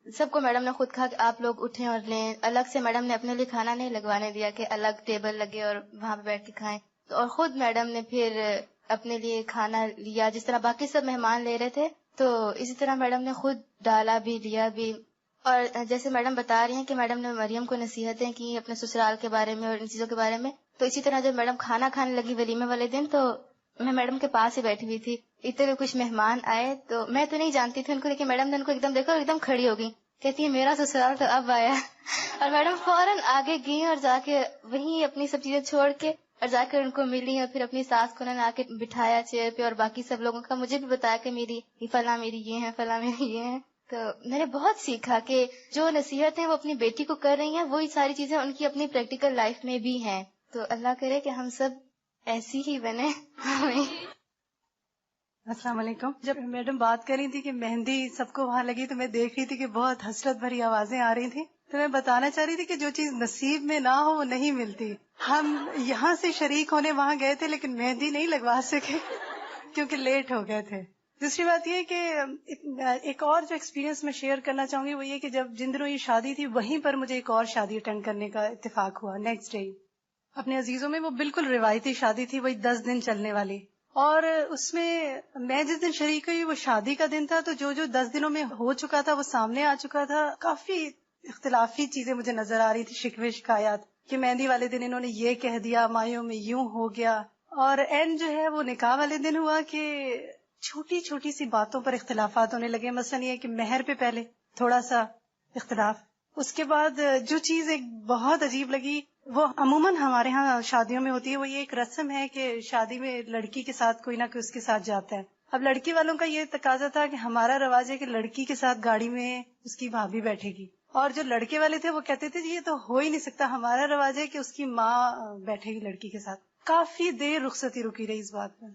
سب کو میڈم نے خود کہا کہ آپ لوگ اٹھیں اور لیں. الگ سے میڈم نے اپنے لیے کھانا نہیں لگوانے دیا کہ الگ ٹیبل لگے اور وہاں پہ بیٹھ کے کھائیں. اور خود میڈم نے پھر اپنے لیے کھانا لیا جس طرح باقی سب مہمان لے رہے تھے، تو اسی طرح میڈم نے خود ڈالا بھی لیا بھی. اور جیسے میڈم بتا رہی ہیں کہ میڈم نے مریم کو نصیحتیں کی اپنے سسرال کے بارے میں اور ان چیزوں کے بارے میں، تو اسی طرح جب میڈم کھانا کھانے لگی ولیمے والے دن تو میں میڈم کے پاس ہی بیٹھی ہوئی تھی. اتنے کچھ مہمان آئے تو میں تو نہیں جانتی تھی ان کو، لیکن میڈم نے ان کو ایک دم دیکھا اور ایک دم کھڑی ہو گئی، کہتی ہے میرا سسرال تو اب آیا. اور میڈم فوراً آگے گئی اور جا کے وہیں اپنی سب چیزیں چھوڑ کے اور جا کر ان کو ملی اور پھر اپنی ساس کو انہوں نے آ کے بٹھایا چیئر پہ اور باقی سب لوگوں کا مجھے بھی بتایا کہ میری فلاں میری یہ ہے فلاں میری یہ ہے. تو میں نے بہت سیکھا کہ جو نصیحتیں وہ اپنی بیٹی کو کر رہی ہیں وہی ساری چیزیں ان کی اپنی پریکٹیکل لائف میں بھی ہیں. تو اللہ کرے کہ ہم سب ایسی ہی بنے. السلام علیکم. جب میڈم بات کر رہی تھی کہ مہندی سب کو وہاں لگی تو میں دیکھ رہی تھی کہ بہت حسرت بھری آوازیں آ رہی تھی. تو میں بتانا چاہ رہی تھی کہ جو چیز نصیب میں نہ ہو وہ نہیں ملتی. ہم یہاں سے شریک ہونے وہاں گئے تھے لیکن مہندی نہیں لگوا سکے کیونکہ لیٹ ہو گئے تھے. دوسری بات یہ کہ ایک اور جو ایکسپیرینس میں شیئر کرنا چاہوں گی وہ یہ کہ جب جن دنوں یہ شادی تھی وہیں پر مجھے ایک اور شادی اٹینڈ کرنے کا اتفاق ہوا نیکسٹ ڈے اپنے عزیزوں میں. وہ بالکل روایتی شادی تھی، وہی 10 دن چلنے والی. اور اس میں جس دن شریک ہوئی وہ شادی کا دن تھا، تو جو 10 دنوں میں ہو چکا تھا وہ سامنے آ چکا تھا. کافی اختلافی چیزیں مجھے نظر آ رہی تھی، شکوے شکایات کہ مہندی والے دن انہوں نے یہ کہہ دیا، مایوں میں یوں ہو گیا. اور اینڈ جو ہے وہ نکاح والے دن ہوا کہ چھوٹی چھوٹی سی باتوں پر اختلافات ہونے لگے. مثلا یہ کہ مہر پہ پہلے تھوڑا سا اختلاف، اس کے بعد جو چیز ایک بہت عجیب لگی وہ عموماً ہمارے ہاں شادیوں میں ہوتی ہے، وہ یہ ایک رسم ہے کہ شادی میں لڑکی کے ساتھ کوئی نہ کوئی اس کے ساتھ جاتا ہے. اب لڑکی والوں کا یہ تقاضا تھا کہ ہمارا رواج ہے کہ لڑکی کے ساتھ گاڑی میں اس کی بھابھی بیٹھے گی، اور جو لڑکے والے تھے وہ کہتے تھے یہ تو ہو ہی نہیں سکتا، ہمارا رواج ہے کہ اس کی ماں بیٹھے گی لڑکی کے ساتھ. کافی دیر رخصتی رکی رہی اس بات پر.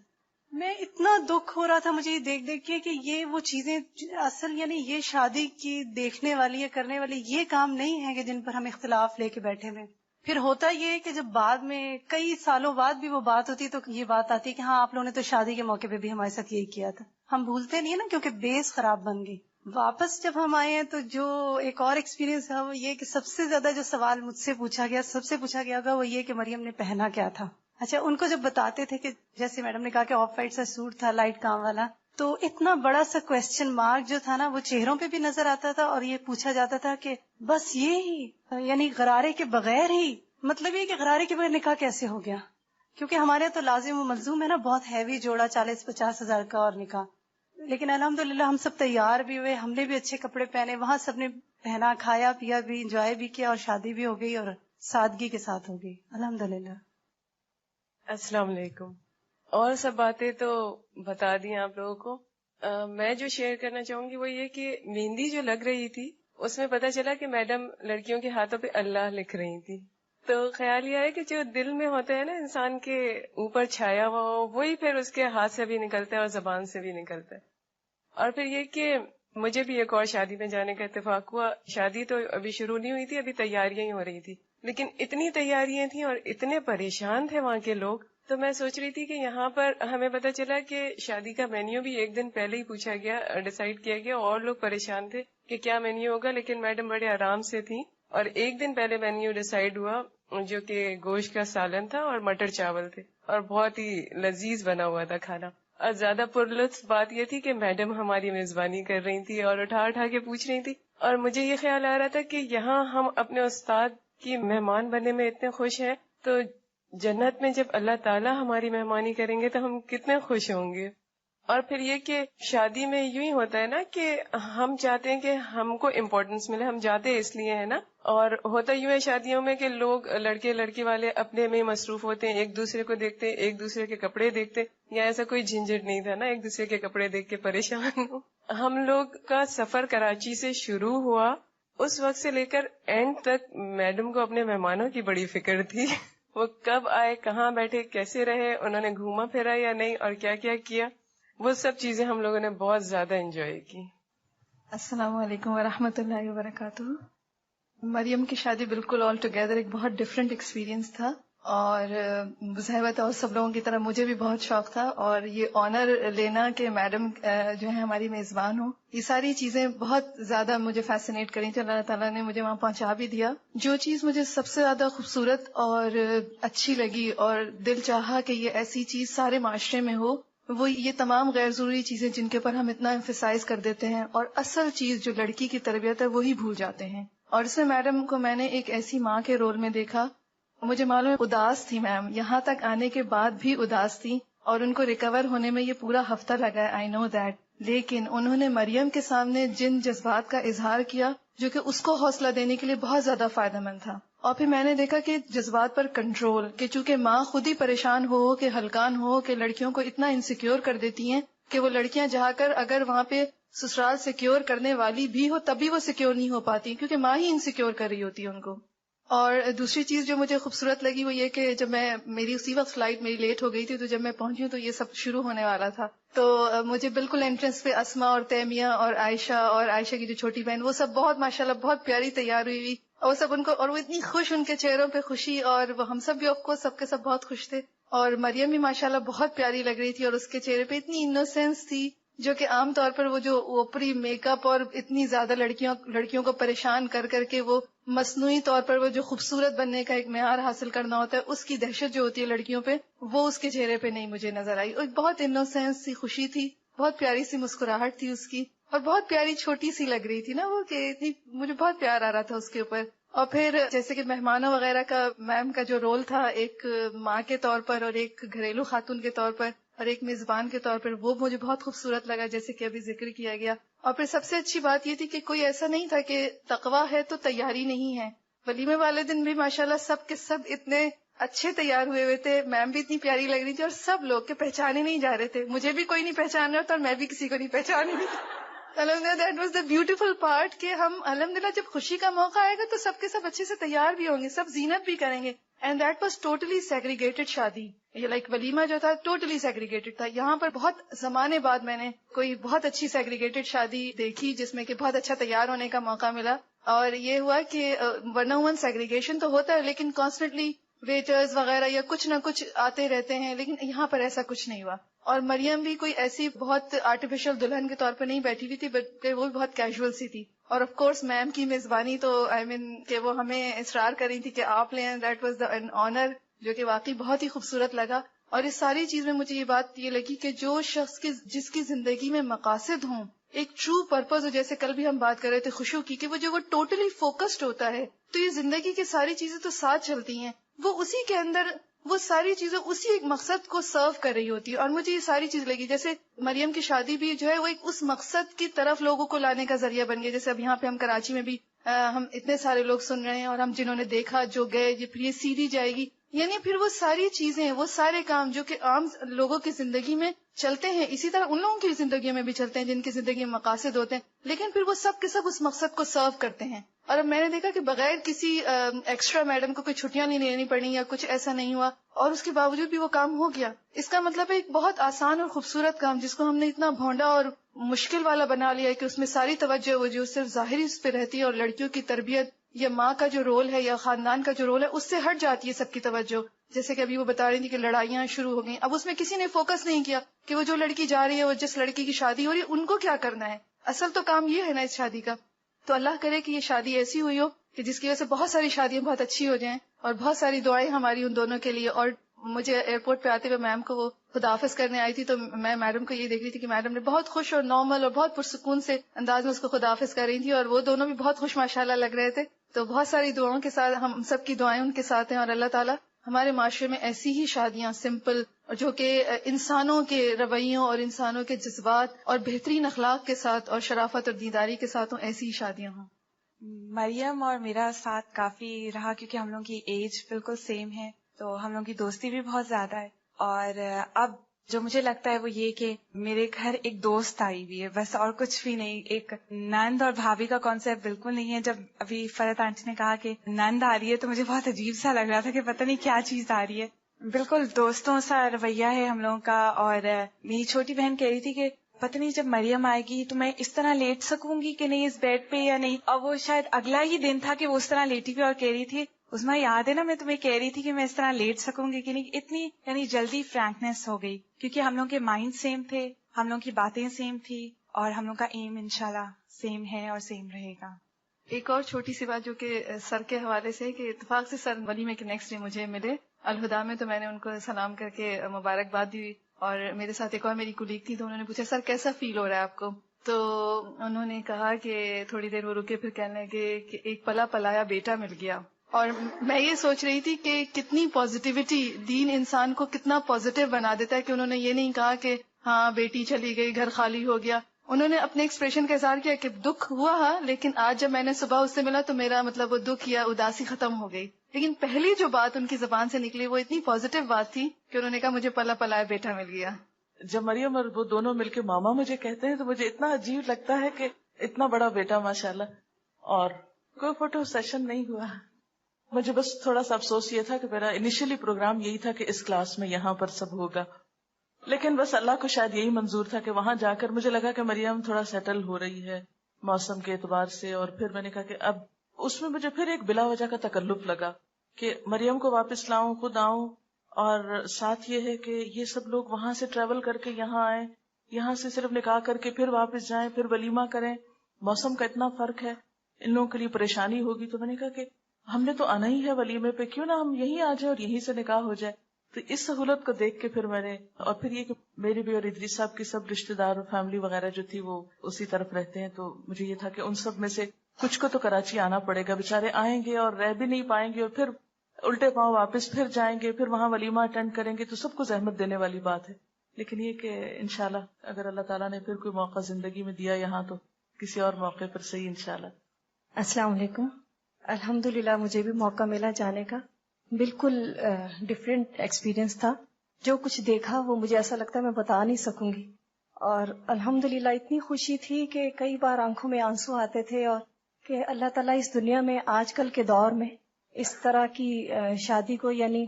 میں اتنا دکھ ہو رہا تھا مجھے یہ دیکھ دیکھ کے کہ یہ وہ چیزیں اصل یعنی یہ شادی کی دیکھنے والی یا کرنے والی یہ کام نہیں ہے کہ جن پر ہم اختلاف لے کے بیٹھے ہوئے. پھر ہوتا یہ کہ جب بعد میں کئی سالوں بعد بھی وہ بات ہوتی تو یہ بات آتی کہ ہاں آپ لوگوں نے تو شادی کے موقع پہ بھی ہمارے ساتھ یہی کیا تھا. ہم بھولتے نہیں نا کیونکہ بیس خراب بن گئی. واپس جب ہم آئے ہیں تو جو ایک اور ایکسپیرینس ہے وہ یہ کہ سب سے زیادہ جو سوال مجھ سے پوچھا گیا، سب سے پوچھا گیا ہوگا وہ یہ کہ مریم نے پہنا کیا تھا. اچھا ان کو جب بتاتے تھے کہ جیسے میڈم نے کہا کہ آف وائٹ سا سوٹ تھا لائٹ کام والا، تو اتنا بڑا سا کوشچن مارک جو تھا نا وہ چہروں پہ بھی نظر آتا تھا، اور یہ پوچھا جاتا تھا کہ بس یہ ہی، یعنی غرارے کے بغیر ہی، مطلب یہ کہ غرارے کے بغیر نکاح کیسے ہو گیا؟ کیونکہ ہمارے تو لازم و ملزوم ہے نا، بہت ہیوی جوڑا 40-50 ہزار کا اور نکاح. لیکن الحمدللہ ہم سب تیار بھی ہوئے، ہم نے بھی اچھے کپڑے پہنے، وہاں سب نے پہنا، کھایا پیا بھی، انجوائے بھی کیا، اور شادی بھی ہو گئی اور سادگی کے ساتھ ہو گئی الحمدللہ. السلام علیکم. اور سب باتیں تو بتا دی آپ لوگوں کو. میں جو شیئر کرنا چاہوں گی وہ یہ کہ مہندی جو لگ رہی تھی اس میں پتا چلا کہ میڈم لڑکیوں کے ہاتھوں پہ اللہ لکھ رہی تھی. تو خیال یہ ہے کہ جو دل میں ہوتا ہے نا انسان کے اوپر چھایا ہوا وہی پھر اس کے ہاتھ سے بھی نکلتا ہے اور زبان سے بھی نکلتا ہے. اور پھر یہ کہ مجھے بھی ایک اور شادی میں جانے کا اتفاق ہوا. شادی تو ابھی شروع نہیں ہوئی تھی، ابھی تیاریاں ہی ہو رہی تھی، لیکن اتنی تیاریاں تھیں اور اتنے پریشان تھے وہاں کے لوگ. تو میں سوچ رہی تھی کہ یہاں پر ہمیں پتا چلا کہ شادی کا مینیو بھی ایک دن پہلے ہی پوچھا گیا، ڈیسائیڈ کیا گیا، اور لوگ پریشان تھے کہ کیا مینیو ہوگا، لیکن میڈم بڑے آرام سے تھیں. اور ایک دن پہلے مینیو ڈیسائیڈ ہوا جو کہ گوشت کا سالن تھا اور مٹر چاول تھے، اور بہت ہی لذیذ بنا ہوا تھا کھانا. اور زیادہ پرلطف بات یہ تھی کہ میڈم ہماری میزبانی کر رہی تھی اور اٹھا اٹھا کے پوچھ رہی تھی. اور مجھے یہ خیال آ رہا تھا کہ یہاں ہم اپنے استاد کی مہمان بننے میں اتنے خوش ہیں، تو جنت میں جب اللہ تعالیٰ ہماری مہمانی کریں گے تو ہم کتنے خوش ہوں گے. اور پھر یہ کہ شادی میں یوں ہی ہوتا ہے نا کہ ہم چاہتے ہیں کہ ہم کو امپورٹنس ملے، ہم جاتے اس لیے ہے نا. اور ہوتا یوں ہے شادیوں میں کہ لوگ لڑکے لڑکی والے اپنے میں مصروف ہوتے ہیں، ایک دوسرے کو دیکھتے ہیں، ایک دوسرے کے کپڑے دیکھتے ہیں. یا ایسا کوئی جھنجھٹ نہیں تھا نا ایک دوسرے کے کپڑے دیکھ کے پریشان ہو. ہم لوگ کا سفر کراچی سے شروع ہوا، اس وقت سے لے کر اینڈ تک میڈم کو اپنے مہمانوں کی بڑی فکر تھی. وہ کب آئے، کہاں بیٹھے، کیسے رہے، انہوں نے گھوما پھرا یا نہیں، اور کیا کیا کیا، وہ سب چیزیں ہم لوگوں نے بہت زیادہ انجوائے کی. السلام علیکم ورحمۃ اللہ وبرکاتہ. مریم کی شادی بالکل آل ٹوگیدر ایک بہت ڈفرینٹ ایکسپیرینس تھا، اور ظاہر بات اور سب لوگوں کی طرح مجھے بھی بہت شوق تھا. اور یہ آنر لینا کہ میڈم جو ہے ہماری میزبان ہو، یہ ساری چیزیں بہت زیادہ مجھے فیسینیٹ کری تھی. اللہ تعالیٰ نے مجھے وہاں پہنچا بھی دیا. جو چیز مجھے سب سے زیادہ خوبصورت اور اچھی لگی اور دل چاہا کہ یہ ایسی چیز سارے معاشرے میں ہو، وہ یہ تمام غیر ضروری چیزیں جن کے اوپر ہم اتنا ایمفیسائز کر دیتے ہیں اور اصل چیز جو لڑکی کی تربیت ہے وہی بھول جاتے ہیں. اور اس میں میڈم کو میں نے ایک ایسی ماں کے رول میں دیکھا. مجھے معلوم ہے اداس تھی میم، یہاں تک آنے کے بعد بھی اداس تھی، اور ان کو ریکور ہونے میں یہ پورا ہفتہ لگا ہے، آئی نو دیٹ. لیکن انہوں نے مریم کے سامنے جن جذبات کا اظہار کیا جو کہ اس کو حوصلہ دینے کے لیے بہت زیادہ فائدہ مند تھا. اور پھر میں نے دیکھا کہ جذبات پر کنٹرول، کہ چونکہ ماں خود ہی پریشان ہو کہ ہلکان ہو کہ لڑکیوں کو اتنا انسیکیور کر دیتی ہیں کہ وہ لڑکیاں جا کر اگر وہاں پہ سسرال سیکیور کرنے والی بھی ہو تب بھی وہ سیکیور نہیں ہو پاتی، کیونکہ ماں ہی انسیکیور کر رہی ہوتی ہے ان کو. اور دوسری چیز جو مجھے خوبصورت لگی وہ یہ کہ جب میں میری اسی وقت فلائٹ میری لیٹ ہو گئی تھی، تو جب میں پہنچی ہوں تو یہ سب شروع ہونے والا تھا. تو مجھے بالکل انٹرنس پہ اسما اور تیمیہ اور عائشہ کی جو چھوٹی بہن، وہ سب بہت ماشاءاللہ بہت پیاری تیار ہوئی ہوئی، اور سب ان کو، اور وہ اتنی خوش، ان کے چہروں پہ خوشی، اور وہ ہم سب بھی آف کورس سب کے سب بہت خوش تھے. اور مریم بھی ماشاءاللہ بہت پیاری لگ رہی تھی، اور اس کے چہرے پہ اتنی انوسینس تھی جو کہ عام طور پر وہ جو اوپری میک اپ اور اتنی زیادہ لڑکیوں کو پریشان کر کر کے وہ مصنوعی طور پر وہ جو خوبصورت بننے کا ایک معیار حاصل کرنا ہوتا ہے، اس کی دہشت جو ہوتی ہے لڑکیوں پہ، وہ اس کے چہرے پہ نہیں مجھے نظر آئی. اور بہت انوسینس سی خوشی تھی، بہت پیاری سی مسکراہٹ تھی اس کی، اور بہت پیاری چھوٹی سی لگ رہی تھی نا وہ، کہ اتنی مجھے بہت پیار آ رہا تھا اس کے اوپر. اور پھر جیسے کہ مہمانوں وغیرہ کا میم کا جو رول تھا ایک ماں کے طور پر اور ایک گھریلو خاتون کے طور پر اور ایک میزبان کے طور پر، وہ مجھے بہت خوبصورت لگا جیسے کہ ابھی ذکر کیا گیا. اور پھر سب سے اچھی بات یہ تھی کہ کوئی ایسا نہیں تھا کہ تقویٰ ہے تو تیاری نہیں ہے. ولیمے والے دن بھی ماشاءاللہ سب کے سب اتنے اچھے تیار ہوئے ہوئے تھے، میم بھی اتنی پیاری لگ رہی تھی، اور سب لوگ کے پہچانے نہیں جا رہے تھے. مجھے بھی کوئی نہیں پہچان رہا تھا اور میں بھی کسی کو نہیں پہچان رہی تھی. الحمدللہ that was the beautiful part کہ ہم الحمدللہ جب خوشی کا موقع آئے گا تو سب کے سب اچھے سے تیار بھی ہوں گے، سب زینت بھی کریں گے. And that was totally segregated شادی. یہ لائک ولیمہ جو تھا ٹوٹلی سیگریگیٹڈ تھا. یہاں پر بہت زمانے بعد میں نے کوئی بہت اچھی سیگریگیٹڈ شادی دیکھی جس میں کہ بہت اچھا تیار ہونے کا موقع ملا. اور یہ ہوا کہ ون آن ون سیگریگیشن تو ہوتا ہے لیکن کانسٹنٹلی ویٹرز وغیرہ یا کچھ نہ کچھ آتے رہتے ہیں، لیکن یہاں پر ایسا کچھ نہیں ہوا. اور مریم بھی کوئی ایسی بہت آرٹیفیشل دلہن کے طور پر نہیں بیٹھی ہوئی تھی، بلکہ وہ بھی بہت کیجول سی تھی. اور آف کورس میم کی میزبانی تو کہ وہ ہمیں اصرار کر رہی تھی کہ آپ لیں، that was the an honour, جو کہ واقعی بہت ہی خوبصورت لگا. اور اس ساری چیز میں مجھے یہ بات یہ لگی کہ جو شخص جس کی زندگی میں مقاصد ہوں، ایک ٹرو پرپز ہو، جیسے کل بھی ہم بات کر رہے تھے خشوع کی، کہ وہ ٹوٹلی فوکسڈ ہوتا ہے، تو یہ زندگی کی ساری چیزیں تو ساتھ چلتی ہیں، وہ اسی کے اندر وہ ساری چیزیں اسی ایک مقصد کو سرو کر رہی ہوتی ہے. اور مجھے یہ ساری چیز لگی جیسے مریم کی شادی بھی جو ہے وہ ایک اس مقصد کی طرف لوگوں کو لانے کا ذریعہ بن گیا. جیسے اب یہاں پہ ہم کراچی میں بھی ہم اتنے سارے لوگ سن رہے ہیں، اور ہم جنہوں نے دیکھا، جو گئے، یہ پھر یہ سیدھی جائے گی، یعنی پھر وہ ساری چیزیں، وہ سارے کام جو کہ عام لوگوں کی زندگی میں چلتے ہیں، اسی طرح ان لوگوں کی زندگیوں میں بھی چلتے ہیں جن کی زندگی میں مقاصد ہوتے ہیں، لیکن پھر وہ سب کے سب اس مقصد کو سرو کرتے ہیں. اور اب میں نے دیکھا کہ بغیر کسی ایکسٹرا میڈم کو کوئی چھٹیاں نہیں لینی پڑی یا کچھ ایسا نہیں ہوا، اور اس کے باوجود بھی وہ کام ہو گیا. اس کا مطلب ہے ایک بہت آسان اور خوبصورت کام جس کو ہم نے اتنا بھونڈا اور مشکل والا بنا لیا ہے کہ اس میں ساری توجہ وہ جو صرف ظاہری اس پہ رہتی ہے، اور لڑکیوں کی تربیت یا ماں کا جو رول ہے یا خاندان کا جو رول ہے اس سے ہٹ جاتی ہے سب کی توجہ. جیسے کہ ابھی وہ بتا رہی تھی کہ لڑائیاں شروع ہو گئیں، اب اس میں کسی نے فوکس نہیں کیا کہ وہ جو لڑکی جا رہی ہے، وہ جس لڑکی کی شادی ہو رہی ہے، ان کو کیا کرنا ہے. اصل تو کام یہ ہے نا اس شادی کا. تو اللہ کرے کہ یہ شادی ایسی ہوئی ہو کہ جس کی وجہ سے بہت ساری شادیاں بہت اچھی ہو جائیں، اور بہت ساری دعائیں ہماری ان دونوں کے لیے. اور مجھے ایئرپورٹ پہ آتے ہوئے میم کو وہ خداحافظ کرنے آئی تھی، تو میں میڈم کو یہ دیکھ رہی تھی کہ میڈم نے بہت خوش اور نارمل اور بہت پرسکون سے انداز میں اس کو خداحافظ کر رہی تھی، اور وہ دونوں بھی بہت خوش ماشاءاللہ لگ رہے تھے. تو بہت ساری دعاؤں کے ساتھ ہم سب کی دعائیں ان کے ساتھ ہیں، اور اللہ تعالیٰ ہمارے معاشرے میں ایسی ہی شادیاں سمپل، جو کہ انسانوں کے رویوں اور انسانوں کے جذبات اور بہترین اخلاق کے ساتھ اور شرافت اور دینداری کے ساتھ ہوں، ایسی ہی شادیاں ہوں. مریم اور میرا ساتھ کافی رہا کیونکہ ہم لوگوں کی ایج بالکل سیم ہے، تو ہم لوگوں کی دوستی بھی بہت زیادہ ہے. اور اب جو مجھے لگتا ہے وہ یہ کہ میرے گھر ایک دوست آئی ہوئی ہے، بس اور کچھ بھی نہیں. ایک نند اور بھابھی کا کانسیپٹ بالکل نہیں ہے. جب ابھی فرحت آنٹی نے کہا کہ نند آ رہی ہے تو مجھے بہت عجیب سا لگ رہا تھا کہ پتہ نہیں کیا چیز آ رہی ہے. بالکل دوستوں سا رویہ ہے ہم لوگوں کا. اور میری چھوٹی بہن کہہ رہی تھی کہ پتہ نہیں جب مریم آئے گی تو میں اس طرح لیٹ سکوں گی کہ نہیں اس بیڈ پہ یا نہیں. اور وہ شاید اگلا ہی دن تھا کہ وہ اس طرح لیٹی ہوئی اور کہہ رہی تھی عظمیٰ یاد ہے نا میں تمہیں کہہ رہی تھی کہ میں اس طرح لیٹ سکوں گی کہ نہیں. اتنی یعنی جلدی فرینکنیس ہو گئی کیونکہ ہم لوگوں کے مائنڈ سیم تھے، ہم لوگوں کی باتیں سیم تھی، اور ہم لوگوں کا ایم انشاءاللہ سیم ہے اور سیم رہے گا. ایک اور چھوٹی سی بات جو کہ سر کے حوالے سے کہ اتفاق سے سر ولیمے کے نیکسٹ ڈے مجھے ملے الہدا میں، تو میں نے ان کو سلام کر کے مبارکباد دی. اور میرے ساتھ ایک اور میری کولیگ تھی، تو انہوں نے پوچھا سر کیسا فیل ہو رہا ہے آپ کو؟ تو انہوں نے کہا کہ تھوڑی دیر وہ رکے، پھر کہنے لگے کہ ایک پلا پلایا بیٹا مل گیا. اور میں یہ سوچ رہی تھی کہ کتنی پازیٹیوٹی، دین انسان کو کتنا پازیٹیو بنا دیتا ہے کہ انہوں نے یہ نہیں کہا کہ ہاں بیٹی چلی گئی، گھر خالی ہو گیا. انہوں نے اپنے ایکسپریشن کا اظہار کیا کہ دکھ ہوا ہے، لیکن آج جب میں نے صبح اس سے ملا تو میرا مطلب وہ دکھ یا اداسی ختم ہو گئی. لیکن پہلی جو بات ان کی زبان سے نکلی وہ اتنی پازیٹیو بات تھی کہ انہوں نے کہا مجھے پلا پلایا بیٹا مل گیا. جب مریم اور وہ دونوں مل کے ماما مجھے کہتے ہیں تو مجھے اتنا عجیب لگتا ہے کہ اتنا بڑا بیٹا ماشاءاللہ. اور کوئی فوٹو سیشن نہیں ہوا. مجھے بس تھوڑا سا افسوس یہ تھا کہ میرا انیشلی پروگرام یہی تھا کہ اس کلاس میں یہاں پر سب ہوگا، لیکن بس اللہ کو شاید یہی منظور تھا کہ وہاں جا کر مجھے لگا کہ مریم تھوڑا سیٹل ہو رہی ہے موسم کے اعتبار سے. اور پھر میں نے کہا کہ اب اس میں مجھے پھر ایک بلا وجہ کا تکلف لگا کہ مریم کو واپس لاؤں، خود آؤں. اور ساتھ یہ ہے کہ یہ سب لوگ وہاں سے ٹریول کر کے یہاں آئیں، یہاں سے صرف نکاح کر کے پھر واپس جائیں، پھر ولیمہ کریں. موسم کا اتنا فرق ہے، ان لوگوں کے لیے پریشانی ہوگی. تو میں نے کہا کہ ہم نے تو آنا ہی ہے ولیمے پہ، کیوں نہ ہم یہیں آ جائیں اور یہیں سے نکاح ہو جائے. تو اس سہولت کو دیکھ کے پھر میں نے، اور پھر یہ کہ میری بھی اور ادریس صاحب کی سب رشتے دار اور فیملی وغیرہ جو تھی وہ اسی طرف رہتے ہیں، تو مجھے یہ تھا کہ ان سب میں سے کچھ کو تو کراچی آنا پڑے گا. بےچارے آئیں گے اور رہ بھی نہیں پائیں گے اور پھر الٹے پاؤں واپس پھر جائیں گے، پھر وہاں ولیمہ اٹینڈ کریں گے، تو سب کو زحمت دینے والی بات ہے. لیکن یہ کہ انشاءاللہ اگر اللہ تعالیٰ نے پھر کوئی موقع زندگی میں دیا یہاں تو کسی اور موقع پر صحیح انشاءاللہ. السلام علیکم. الحمدللہ مجھے بھی موقع ملا جانے کا. بالکل ڈفرینٹ ایکسپیرینس تھا. جو کچھ دیکھا وہ مجھے ایسا لگتا ہے میں بتا نہیں سکوں گی. اور الحمدللہ اتنی خوشی تھی کہ کئی بار آنکھوں میں آنسو آتے تھے، اور کہ اللہ تعالیٰ اس دنیا میں آج کل کے دور میں اس طرح کی شادی کو، یعنی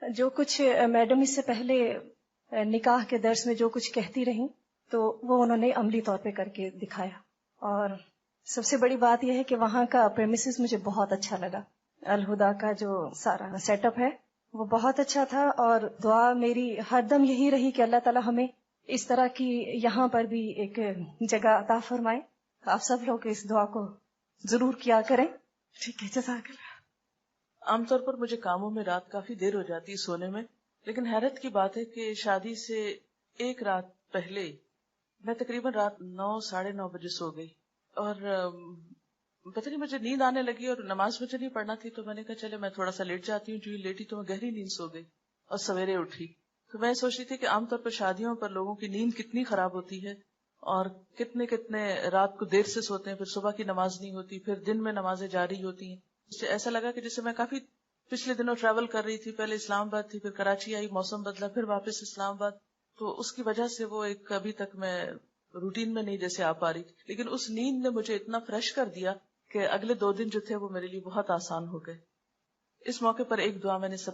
جو کچھ میڈم اس سے پہلے نکاح کے درس میں جو کچھ کہتی رہیں تو وہ انہوں نے عملی طور پہ کر کے دکھایا. اور سب سے بڑی بات یہ ہے کہ وہاں کا پریمیسز مجھے بہت اچھا لگا. الہدا کا جو سارا سیٹ اپ ہے وہ بہت اچھا تھا. اور دعا میری ہر دم یہی رہی کہ اللہ تعالیٰ ہمیں اس طرح کی یہاں پر بھی ایک جگہ عطا فرمائے. آپ سب لوگ اس دعا کو ضرور کیا کریں. ٹھیک ہے، جزاک اللہ. عام طور پر مجھے کاموں میں رات کافی دیر ہو جاتی ہے سونے میں، لیکن حیرت کی بات ہے کہ شادی سے ایک رات پہلے میں تقریباً رات 9:30 بجے سو گئی، اور پتہ نہیں مجھے نیند آنے لگی اور نماز مجھے نہیں پڑھنا تھی، تو میں نے کہا چلے میں تھوڑا سا لیٹ جاتی ہوں. جو ہی لیٹی تو میں گہری نیند سو گئی اور سویرے اٹھی. تو میں سوچ رہی تھی کہ عام طور پر شادیوں پر لوگوں کی نیند کتنی خراب ہوتی ہے، اور کتنے رات کو دیر سے سوتے ہیں، پھر صبح کی نماز نہیں ہوتی، پھر دن میں نمازیں جاری ہوتی ہیں. اس سے ایسا لگا کہ جیسے میں کافی پچھلے دنوں ٹریول کر رہی تھی، پہلے اسلام آباد تھی، پھر کراچی آئی، موسم بدلا، پھر واپس اسلام آباد. تو اس کی وجہ سے وہ ایک ابھی تک میں روٹین میں نہیں جیسے آ پا رہی تھی. لیکن اس نیند نے مجھے اتنا فریش کر دیا کہ اگلے 2 دن جو تھے وہ میرے لیے بہت آسان ہو گئے. اس موقع پر ایک دعا میں نے سب